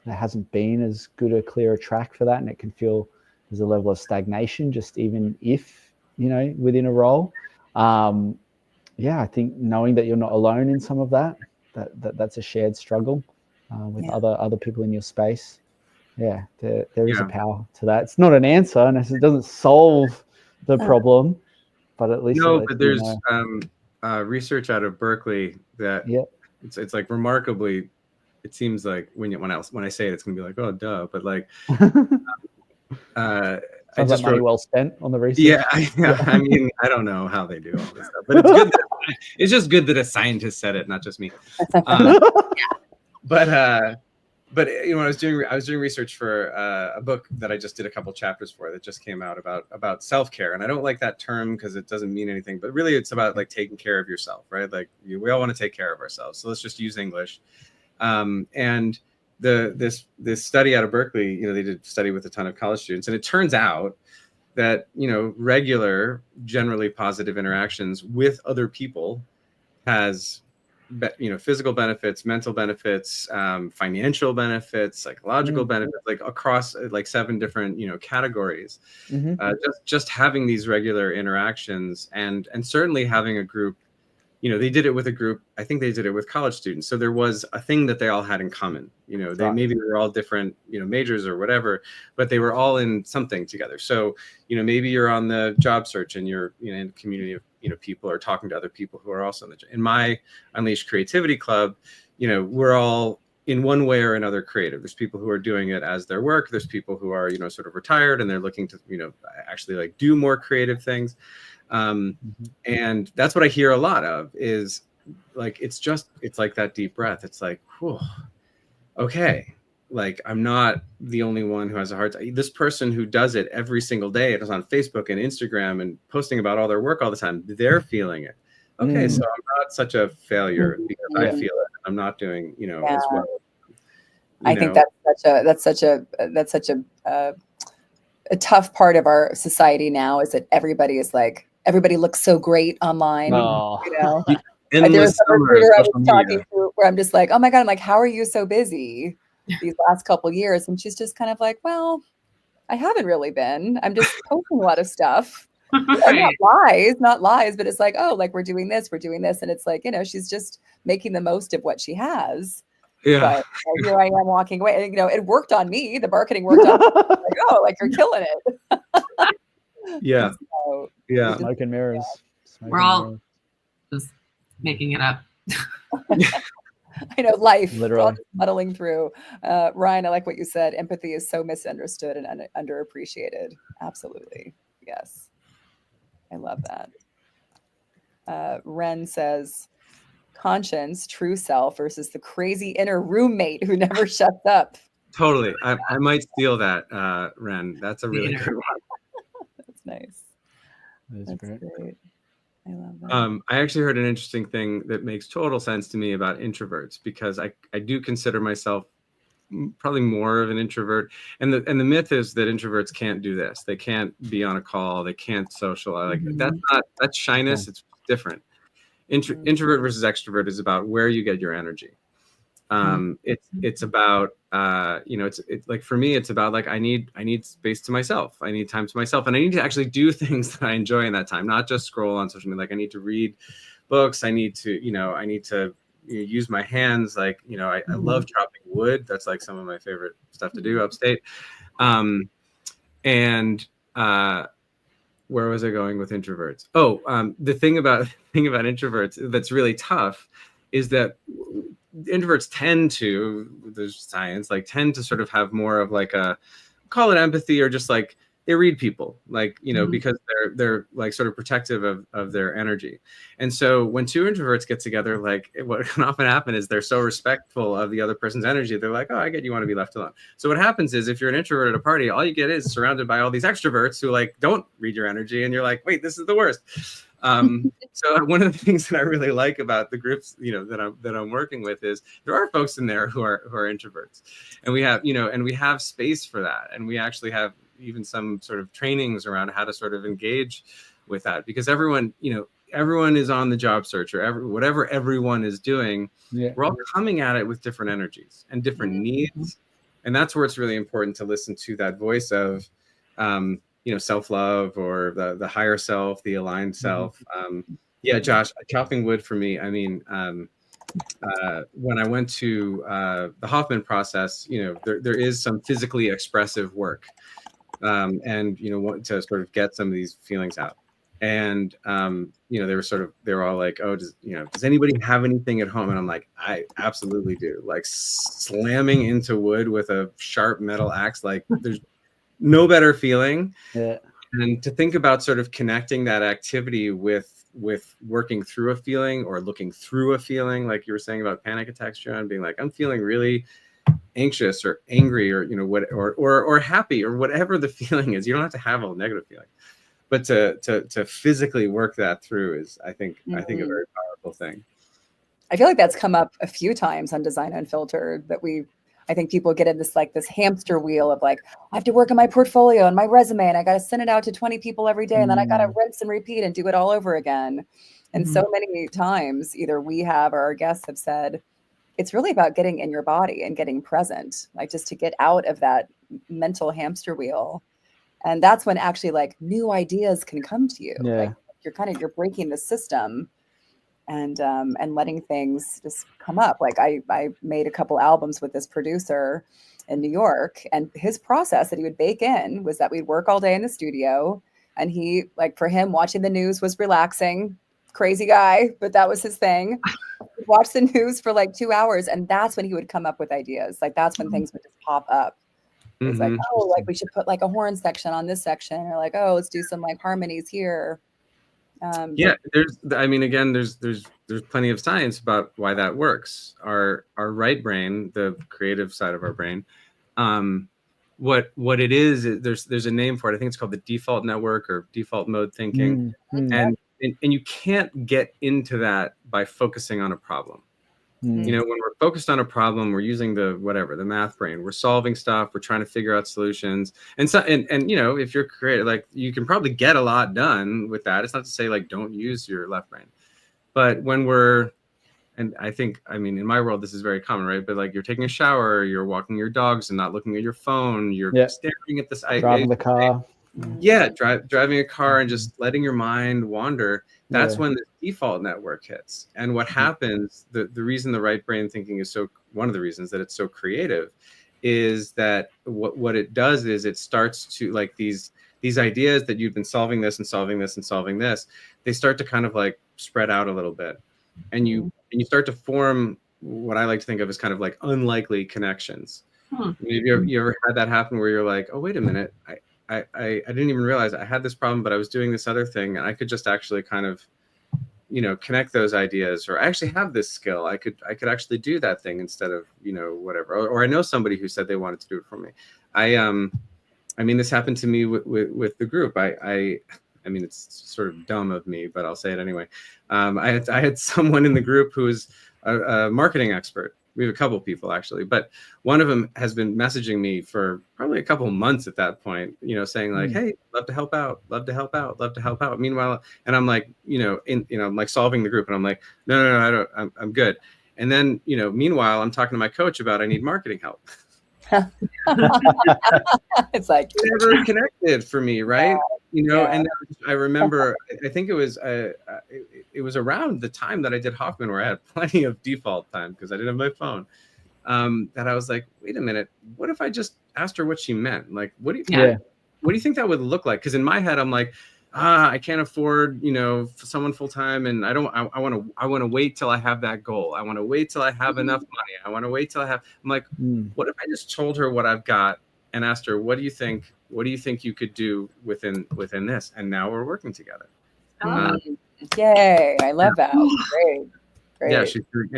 there hasn't been as good a clearer track for that, and it can feel there's a level of stagnation, just even if, you know, within a role. I think knowing that you're not alone in some of that's a shared struggle with other people in your space. There is a power to that. It's not an answer, and it doesn't solve the problem, but at least but there's research out of Berkeley that it's like remarkably. It seems like when I say it, it's gonna be like, oh, duh, but like, I just money well spent on the research. Yeah, I mean, I don't know how they do all this stuff, but it's good. It's just good that a scientist said it, not just me. But you know, I was doing research for a book that I just did a couple chapters for that just came out about self-care, and I don't like that term because it doesn't mean anything. But really, it's about like taking care of yourself, right? Like we all want to take care of ourselves, so let's just use English. And this study out of Berkeley, you know, they did a study with a ton of college students, and it turns out that, you know, regular, generally positive interactions with other people has, you know, physical benefits, mental benefits, financial benefits, psychological benefits, like across like 7 different, you know, categories. Just having these regular interactions, and certainly having a group. You know, they did it with a group. I think they did it with college students. So there was a thing that they all had in common. You know, maybe they were all different, you know, majors or whatever, but they were all in something together. So, you know, maybe you're on the job search and you're, you know, in a community of, you know, people, or talking to other people who are also in my Unleashed Creativity Club. You know, we're all in one way or another creative. There's people who are doing it as their work. There's people who are, you know, sort of retired and they're looking to, you know, actually like do more creative things. And that's what I hear a lot of is like, it's like that deep breath. It's like, whew, okay. Like, I'm not the only one who has a hard time. This person who does it every single day, it is on Facebook and Instagram and posting about all their work all the time, they're feeling it. Okay. So I'm not such a failure because I feel it. I'm not doing, you know, as well. I think that's such a tough part of our society now, is that everybody looks so great online. You know, there's a recruiter I was talking to where I'm just like, oh my God, I'm like, how are you so busy these last couple of years? And she's just kind of like, well, I haven't really been. I'm just posting a lot of stuff. Not lies, but it's like, oh, like we're doing this. And it's like, you know, she's just making the most of what she has. But here I am walking away. And, you know, it worked on me. The marketing worked on me. Like, oh, like you're killing it. Smoke and mirrors. We're all just making it up. I know, life. Literally muddling through. Ryan, I like what you said. Empathy is so misunderstood and underappreciated. Absolutely. Yes. I love that. Ren says, conscience, true self versus the crazy inner roommate who never shuts up. Totally. I might steal that, Ren. That's a really good one. That's nice. That's great. I love that. I actually heard an interesting thing that makes total sense to me about introverts, because I do consider myself probably more of an introvert, and the myth is that introverts can't do this. They can't be on a call. They can't socialize. Like that's shyness. It's different. Introvert versus extrovert is about where you get your energy. It's about you know, it's like, for me, it's about like I need space to myself. I need time to myself, and I need to actually do things that I enjoy in that time, not just scroll on social media. Like I need to read books. I need to use my hands. Like, you know, I love chopping wood. That's like some of my favorite stuff to do upstate. And where was I going with introverts? The thing about introverts that's really tough is that introverts tend to, there's science, like tend to sort of have more of like call it empathy, or just like they read people, like, you know, because they're like sort of protective of their energy. And so when two introverts get together, like what can often happen is they're so respectful of the other person's energy. They're like, oh, I get you want to be left alone. So what happens is if you're an introvert at a party, all you get is surrounded by all these extroverts who like don't read your energy. And you're like, wait, this is the worst. So one of the things that I really like about the groups, you know, that I'm working with is there are folks in there who are introverts, and we have, you know, and we have space for that. And we actually have even some sort of trainings around how to sort of engage with that, because everyone, you know, everyone is on the job search, or whatever everyone is doing. We're all coming at it with different energies and different needs. And that's where it's really important to listen to that voice of, you know, self-love, or the higher self, the aligned self. Yeah, Josh, chopping wood for me. I mean, when I went to the Hoffman process, you know, there is some physically expressive work, and, you know, want to sort of get some of these feelings out. And, you know, they were all like, oh, does anybody have anything at home? And I'm like, I absolutely do. Like slamming into wood with a sharp metal axe, like there's no better feeling. Yeah. And to think about sort of connecting that activity with working through a feeling, or looking through a feeling, like you were saying about panic attacks, John, being like, I'm feeling really anxious or angry, or, you know, what, or happy, or whatever the feeling is. You don't have to have a negative feeling, but to physically work that through is, I think a very powerful thing. I feel like that's come up a few times on Design Unfiltered, that I think people get in this hamster wheel of like, I have to work on my portfolio and my resume, and I got to send it out to 20 people every day. And then I got to rinse and repeat and do it all over again. And so many times either we have, or our guests have said, it's really about getting in your body and getting present, like just to get out of that mental hamster wheel. And that's when actually like new ideas can come to you. Yeah. Like you're breaking the system and letting things just come up. Like I made a couple albums with this producer in New York, and his process that he would bake in was that we'd work all day in the studio, and he, like, for him, watching the news was relaxing. Crazy guy, but that was his thing. He'd watch the news for like 2 hours, and that's when he would come up with ideas. Like that's when things would just pop up. It's like, oh, like we should put like a horn section on this section, or like, oh, let's do some like harmonies here. Yeah, there's plenty of science about why that works. Our right brain, the creative side of our brain, what it is, there's a name for it. I think it's called the default network, or default mode thinking. And you can't get into that by focusing on a problem. You know, when we're focused on a problem, we're using the math brain. We're solving stuff. We're trying to figure out solutions. And you know, if you're creative, like, you can probably get a lot done with that. It's not to say like don't use your left brain, but when and I think, I mean, in my world, this is very common, right? But like, you're taking a shower, you're walking your dogs and not looking at your phone. You're staring at this. Driving the car. Yeah, driving a car and just letting your mind wander. That's when the default network hits. And what happens, the reason the right brain thinking is one of the reasons that it's so creative, is that what it does is it starts to, like, these ideas that you've been solving this and solving this and solving this, they start to kind of like spread out a little bit. And you start to form what I like to think of as kind of like unlikely connections. You ever had that happen where you're like, oh, wait a minute, I didn't even realize I had this problem, but I was doing this other thing, and I could just actually kind of, you know, connect those ideas, or I actually have this skill. I could actually do that thing instead of, you know, whatever. Or I know somebody who said they wanted to do it for me. I mean, this happened to me with the group. I mean, it's sort of dumb of me, but I'll say it anyway. I had someone in the group who was a marketing expert. We have a couple people actually, but one of them has been messaging me for probably a couple of months at that point, you know, saying like, hey, love to help out, love to help out, love to help out. Meanwhile, and I'm like, you know, I'm like solving the group, and I'm like, no, I don't, I'm good. And then, you know, meanwhile, I'm talking to my coach about, I need marketing help. It's like never connected for me, right? You know, and I remember, I think it was around the time that I did Hoffman, where I had plenty of default time because I didn't have my phone. That I was like, wait a minute, what if I just asked her what she meant? Like, what do you think that would look like? Because in my head, I'm like, I can't afford, you know, someone full time, and I want to wait till I have that goal. I want to wait till I have enough money. I want to wait till I have. I'm like, what if I just told her what I've got and asked her, what do you think what do you think you could do within this? And now we're working together. Yay! I love that. Great. Yeah,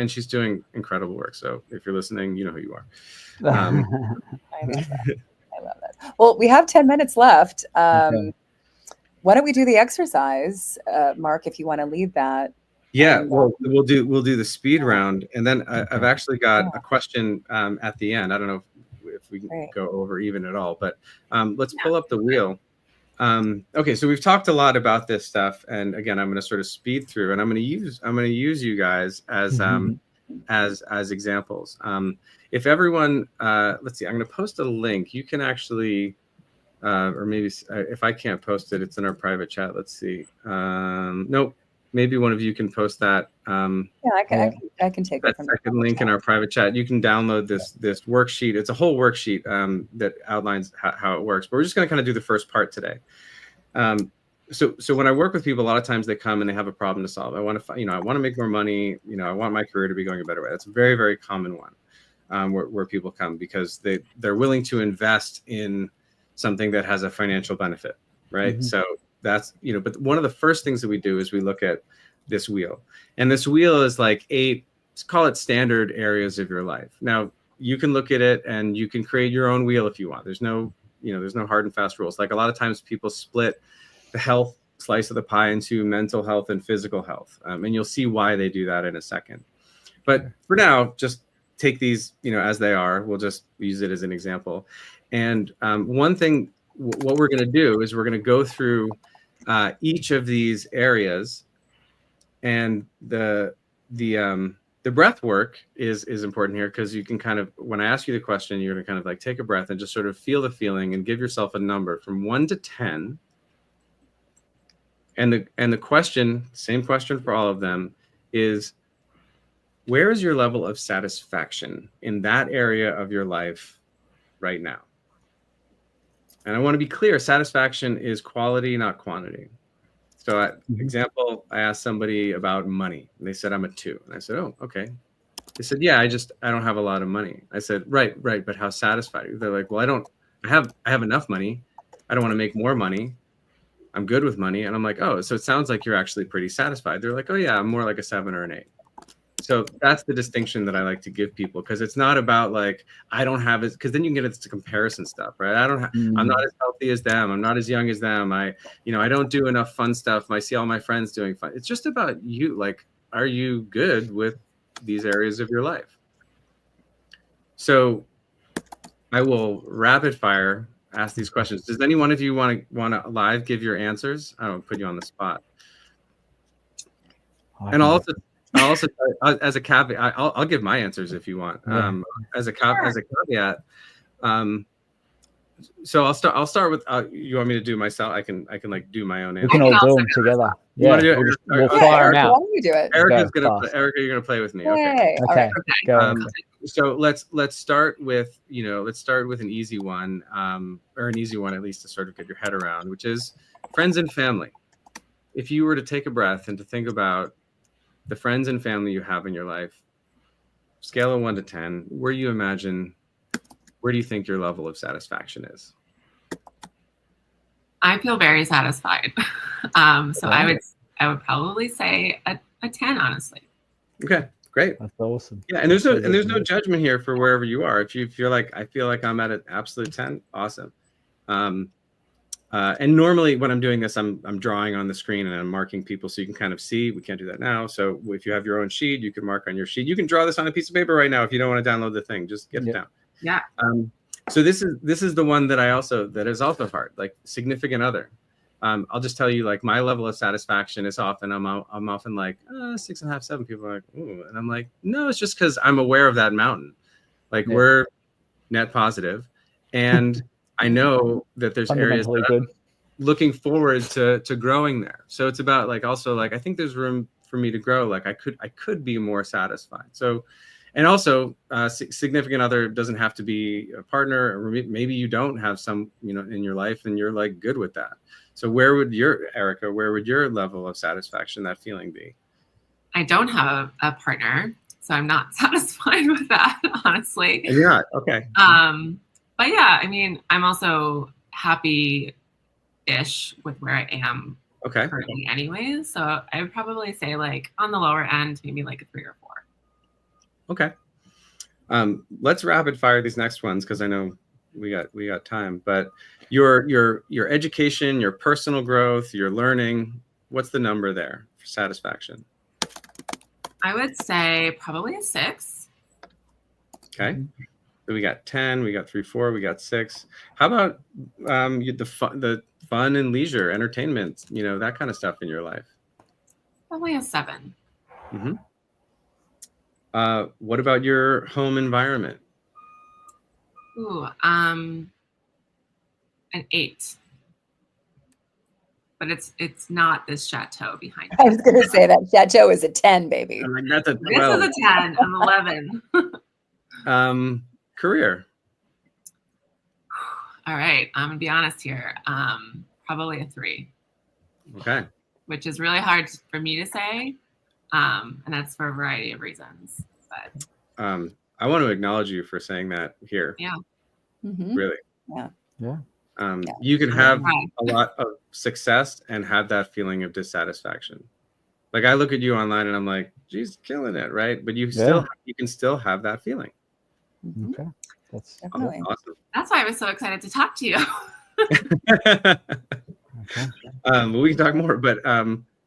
she's doing incredible work. So if you're listening, you know who you are. I love that. I love that. Well, we have 10 minutes left. Okay. Why don't we do the exercise, Mark? If you want to lead that. Yeah, well, we'll do the speed round, and then I've actually got a question at the end. I don't know if we can go over even at all, but let's pull up the wheel. Okay, so we've talked a lot about this stuff, and again, I'm going to sort of speed through, and I'm going to use you guys as as examples. If everyone, let's see, I'm going to post a link. You can actually, or maybe if I can't post it, it's in our private chat. Let's see. Nope. Maybe one of you can post that. Yeah, I can take that it from second link in our private chat. You can download this worksheet. It's a whole worksheet that outlines how it works. But we're just going to kind of do the first part today. So when I work with people, a lot of times they come and they have a problem to solve. I want to, I want to make more money. I want my career to be going a better way. That's a very, very common one where people come because they're willing to invest in something that has a financial benefit, right? So that's, but one of the first things that we do is we look at this wheel, and this wheel is like 8, let's call it standard areas of your life. Now you can look at it and you can create your own wheel if you want. There's no hard and fast rules. Like a lot of times people split the health slice of the pie into mental health and physical health. And you'll see why they do that in a second. But for now, just take these, as they are. We'll just use it as an example. And one thing, what we're going to do is we're going to go through each of these areas, and the breath work is important here, because you can kind of, when I ask you the question, you're going to kind of like take a breath and just sort of feel the feeling and give yourself a number from 1 to 10. And the question, same question for all of them, is where is your level of satisfaction in that area of your life right now? And I want to be clear, satisfaction is quality, not quantity. So example, I asked somebody about money and they said, I'm a 2. And I said, oh, okay. They said, yeah, I don't have a lot of money. I said, right. But how satisfied are you? They're like, well, I have enough money. I don't want to make more money. I'm good with money. And I'm like, oh, so it sounds like you're actually pretty satisfied. They're like, oh yeah, I'm more like a 7 or an 8. So that's the distinction that I like to give people, because it's not about like, I don't have it, because then you can get into comparison stuff, right? I'm not as healthy as them. I'm not as young as them. I don't do enough fun stuff. I see all my friends doing fun. It's just about you. Like, are you good with these areas of your life? So I will rapid fire ask these questions. Does any one of you want to live give your answers? I don't put you on the spot. And also, as a caveat, I'll give my answers if you want. As a caveat, so I'll start with. You want me to do myself? I can like do my own answer. We can all do them together. You want to do it? We'll fire them out. Why don't you do it? Erica, you're gonna play with me. Okay. Okay. Go. So let's start with an easy one, or an easy one at least to sort of get your head around, which is friends and family. If you were to take a breath and to think about the friends and family you have in your life, scale of 1 to 10, where do you think your level of satisfaction is? I feel very satisfied. So I would probably say a 10, honestly. Okay, great. That's awesome. Yeah, and there's no judgment here for wherever you are. If you feel like I feel like I'm at an absolute 10, awesome. And normally when I'm doing this, I'm drawing on the screen and I'm marking people so you can kind of see. We can't do that now. So if you have your own sheet, you can mark on your sheet. You can draw this on a piece of paper right now if you don't want to download the thing. Just get it down. Yeah. So this is the one that is also hard, like significant other. I'll just tell you, like, my level of satisfaction is often I'm often like 6.5, 7. People are like, ooh, and I'm like, no, it's just because I'm aware of that mountain. Like we're net positive, and I know that there's areas that I'm looking forward to growing there. So it's about like also like I think there's room for me to grow. Like I could be more satisfied. So. And also, significant other doesn't have to be a partner, or maybe you don't have some, in your life, and you're like good with that. So where would your level of satisfaction, that feeling, be? I don't have a partner, so I'm not satisfied with that, honestly. And you're not, okay. But yeah, I mean, I'm also happy-ish with where I am Okay. currently anyways. So I would probably say like on the lower end, maybe like a 3 or 4. Okay. Let's rapid fire these next ones because I know we got time. But your education, your personal growth, your learning, what's the number there for satisfaction? I would say probably a 6. Okay. So we got 10, we got 3, 4, we got 6. How about the fun and leisure, entertainment, that kind of stuff in your life? Probably a 7. Mm-hmm. What about your home environment? Ooh, an 8. But it's not this chateau behind me. I was going to say that chateau is a 10, baby. I'm like, that's a 12. This is a 10. I'm 11. Career. All right, I'm gonna be honest here. Probably a 3. Okay. Which is really hard for me to say, and that's for a variety of reasons. But I want to acknowledge you for saying that here. Yeah. Mm-hmm. Really. Yeah. Yeah. You can have a lot of success and have that feeling of dissatisfaction. Like I look at you online and I'm like, geez, killing it, right? But you can still have that feeling. Mm-hmm. Okay. That's definitely awesome. That's why I was so excited to talk to you. okay. We can talk more, but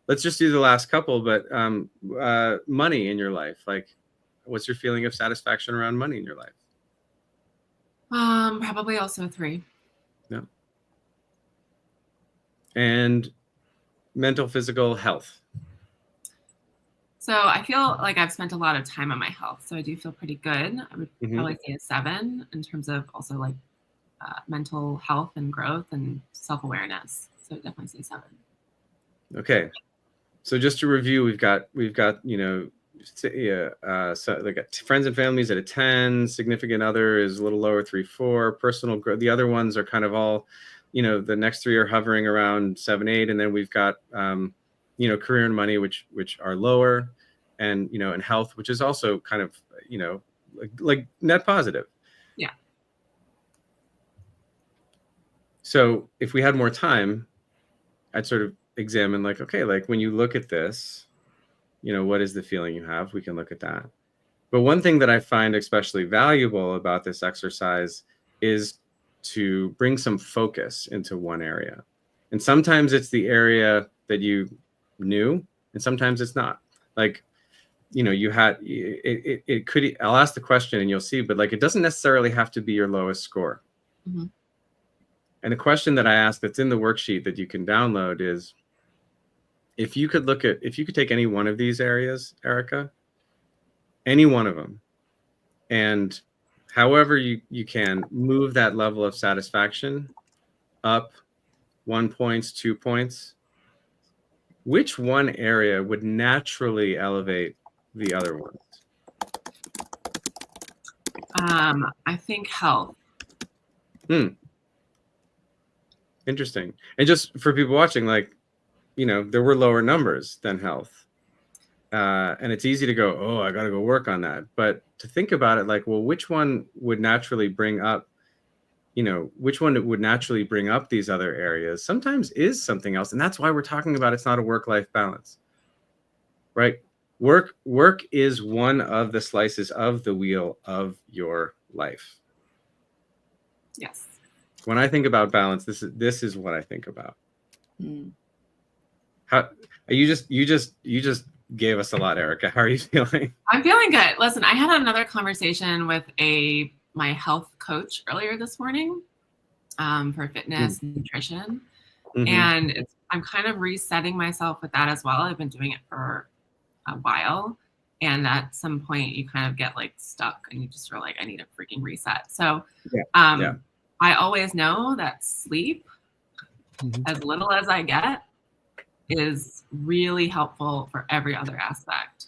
let's just do the last couple. But money in your life, like, what's your feeling of satisfaction around money in your life? Probably also a 3. Yeah. And mental, physical health. So I feel like I've spent a lot of time on my health. So I do feel pretty good. I would probably say a 7 in terms of also like mental health and growth and self-awareness. So I'd definitely say 7. Okay. So just to review, we've got so like friends and families at a 10, significant other is a little lower, 3, 4, personal growth. The other ones are kind of all, the next 3 are hovering around 7, 8, and then we've got career and money, which are lower, and and health, which is also kind of like net positive. Yeah. So if we had more time, I'd sort of examine like, okay, like when you look at this, what is the feeling you have? We can look at that. But one thing that I find especially valuable about this exercise is to bring some focus into one area. And sometimes it's the area that you knew, and sometimes it's not. Like, you had it could, I'll ask the question and you'll see, but like it doesn't necessarily have to be your lowest score. Mm-hmm. And the question that I ask that's in the worksheet that you can download is, if you could take any one of these areas, Erica, any one of them, and however you can move that level of satisfaction up 1 point, 2 points, which one area would naturally elevate the other ones? I think health. Interesting. And just for people watching, like, there were lower numbers than health. And it's easy to go, oh, I got to go work on that. But to think about it, like, well, which one would naturally bring up, which one would naturally bring up these other areas sometimes is something else. And that's why we're talking about it's not a work-life balance, right? Work is one of the slices of the wheel of your life. Yes. When I think about balance, this is what I think about. How you just gave us a lot, Erica. How are you feeling? I'm feeling good. Listen, I had another conversation with my health coach earlier this morning for fitness and nutrition. Mm-hmm. And I'm kind of resetting myself with that as well. I've been doing it for a while. And at some point you kind of get like stuck and you just feel like I need a freaking reset. So I always know that sleep, as little as I get, is really helpful for every other aspect.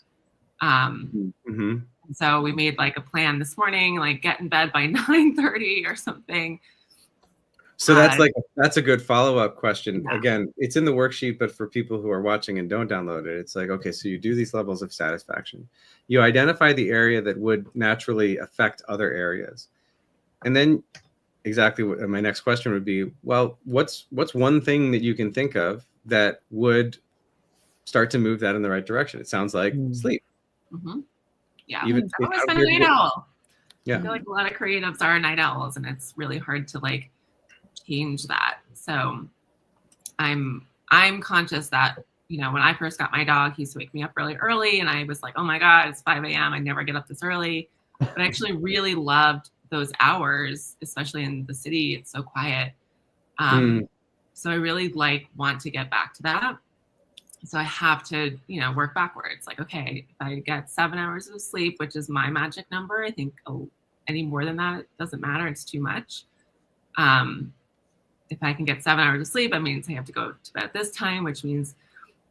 So we made like a plan this morning, like get in bed by 9:30 or something. So that's a good follow-up question. Yeah. Again, it's in the worksheet, but for people who are watching and don't download it, it's like, okay, so you do these levels of satisfaction. You identify the area that would naturally affect other areas. And then exactly what my next question would be. Well, what's one thing that you can think of that would start to move that in the right direction? It sounds like sleep. Mm-hmm. Yeah, Even I've always been a night owl. I feel like a lot of creatives are night owls, and it's really hard to like change that. So I'm conscious that, you know, when I first got my dog, he used to wake me up really early, and I was like, oh my God, it's 5 a.m. I never get up this early. But I actually really loved those hours, especially in the city. It's so quiet. So I really want to get back to that. So I have to, you know, work backwards. Like, okay, if I get 7 hours of sleep, which is my magic number, I think any more than that, it doesn't matter. It's too much. If I can get 7 hours of sleep, that means I have to go to bed at this time, which means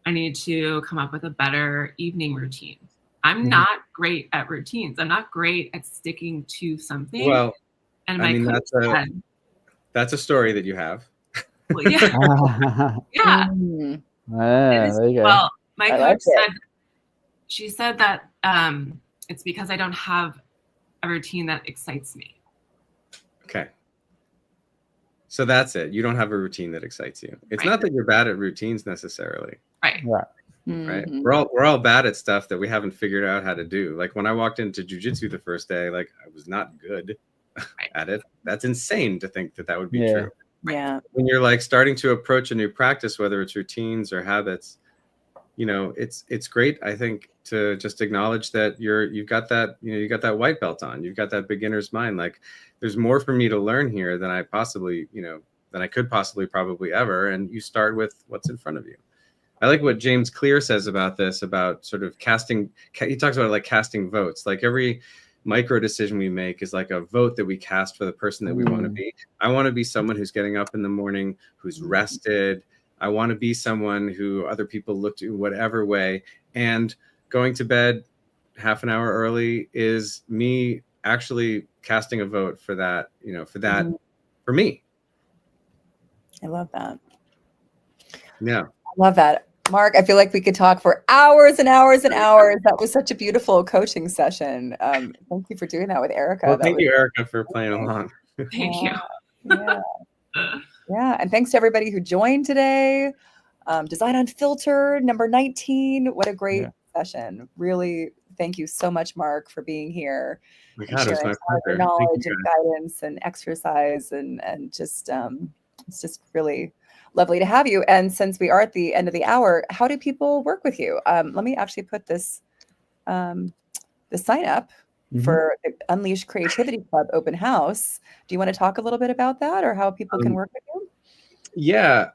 I need to come up with a better evening routine. I'm not great at routines. I'm not great at sticking to something. Well, and I mean, that's a story that you have. Well, yeah. Yeah. There you go. Well, my coach said, she said that it's because I don't have a routine that excites me. Okay. So that's it. You don't have a routine that excites you. It's not that you're bad at routines necessarily. Right. Right. We're all bad at stuff that we haven't figured out how to do. Like when I walked into jujitsu the first day, like I was not good at it. That's insane to think that would be true. Yeah. When you're like starting to approach a new practice, whether it's routines or habits, you know, it's great, I think, to just acknowledge that you've got that, you know, you got that white belt on, you've got that beginner's mind. Like there's more for me to learn here than I possibly, you know, than I could possibly probably ever. And you start with what's in front of you. I like what James Clear says about this, about sort of casting. He talks about like casting votes. Like every micro decision we make is like a vote that we cast for the person that we want to be. I want to be someone who's getting up in the morning, who's rested. I want to be someone who other people look to whatever way. And going to bed half an hour early is me actually casting a vote for that, you know, for me. I love that. Yeah. I love that. Marc, I feel like we could talk for hours and hours and hours. That was such a beautiful coaching session. Thank you for doing that with Erica. Well, thank you, Erica, for playing along. Thank you. Yeah. And thanks to everybody who joined today. Design Unfiltered, number 19. What a great session. Really, thank you so much, Marc, for being here. Oh my God, it was my pleasure. Knowledge and guidance and exercise and just it's just really lovely to have you. And since we are at the end of the hour, how do people work with you? Let me actually put this the sign up for the Unleash Creativity Club open house. Do you want to talk a little bit about that or how people can work with you? Yeah.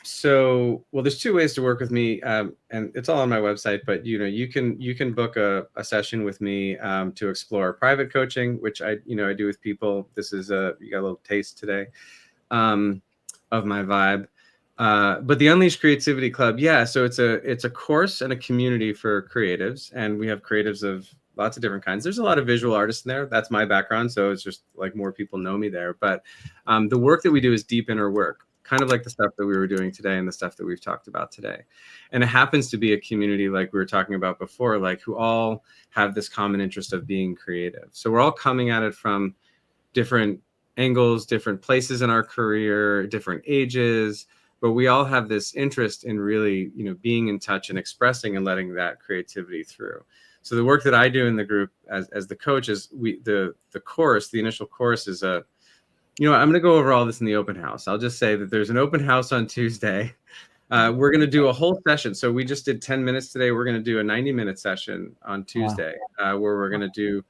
So, well, there's two ways to work with me, and it's all on my website. But you know, you can book a session with me to explore private coaching, which I do with people. This is you got a little taste today of my vibe. But the Unleash Creativity Club, so it's a course and a community for creatives, and we have creatives of lots of different kinds. There's a lot of visual artists in there. That's my background, so it's just like more people know me there. But the work that we do is deep inner work, kind of like the stuff that we were doing today and the stuff that we've talked about today. And it happens to be a community like we were talking about before, like who all have this common interest of being creative. So we're all coming at it from different angles, different places in our career, different ages, but we all have this interest in really, being in touch and expressing and letting that creativity through. So the work that I do in the group as the coach is the initial course is I'm going to go over all this in the open house. I'll just say that there's an open house on Tuesday. We're going to do a whole session. So we just did 10 minutes today. We're going to do a 90-minute session on Tuesday where you're going to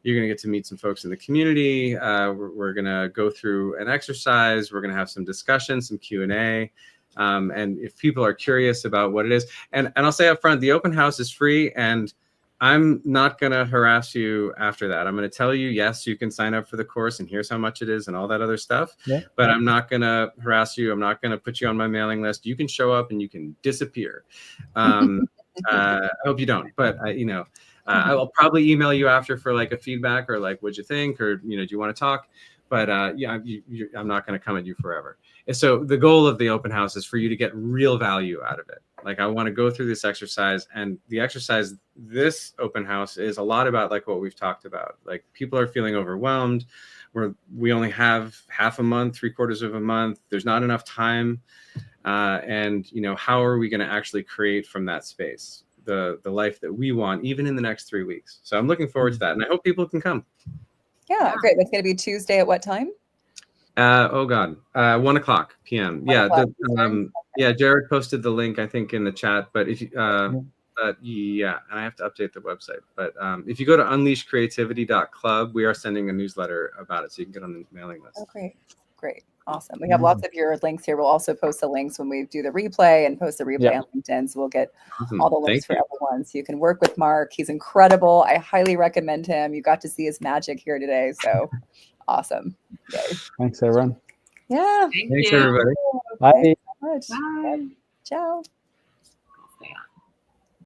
get to meet some folks in the community. We're going to go through an exercise. We're going to have some discussion, some Q&A. And if people are curious about what it is, and I'll say up front, the open house is free, and I'm not going to harass you after that. I'm going to tell you, yes, you can sign up for the course and here's how much it is and all that other stuff. Yeah. But I'm not going to harass you. I'm not going to put you on my mailing list. You can show up and you can disappear. I hope you don't. But, I'll probably email you after for like a feedback or like, what'd you think? Or, do you want to talk? But yeah, I'm not going to come at you forever. And so the goal of the open house is for you to get real value out of it. Like, I want to go through this exercise, and the exercise, this open house, is a lot about like what we've talked about. Like, people are feeling overwhelmed. We only have half a month, 3/4 of a month. There's not enough time. And, you know, how are we going to actually create from that space the life that we want, even in the next 3 weeks? So I'm looking forward to that. And I hope people can come. Yeah, great. That's going to be Tuesday at what time? 1:00 p.m. 1 Yeah. o'clock Yeah. Jared posted the link, I think, in the chat, but if you, yeah, and I have to update the website, but if you go to unleashcreativity.club, we are sending a newsletter about it, so you can get on the mailing list. Oh, great. Awesome. We have lots of your links here. We'll also post the links when we do the replay and post the replay on LinkedIn. So we'll get all the links for everyone. So you can work with Marc. He's incredible. I highly recommend him. You got to see his magic here today. So awesome. Yay. Thanks, everyone. Yeah. Thanks, everybody. Bye. Thanks so much. Bye. Ciao. Yeah.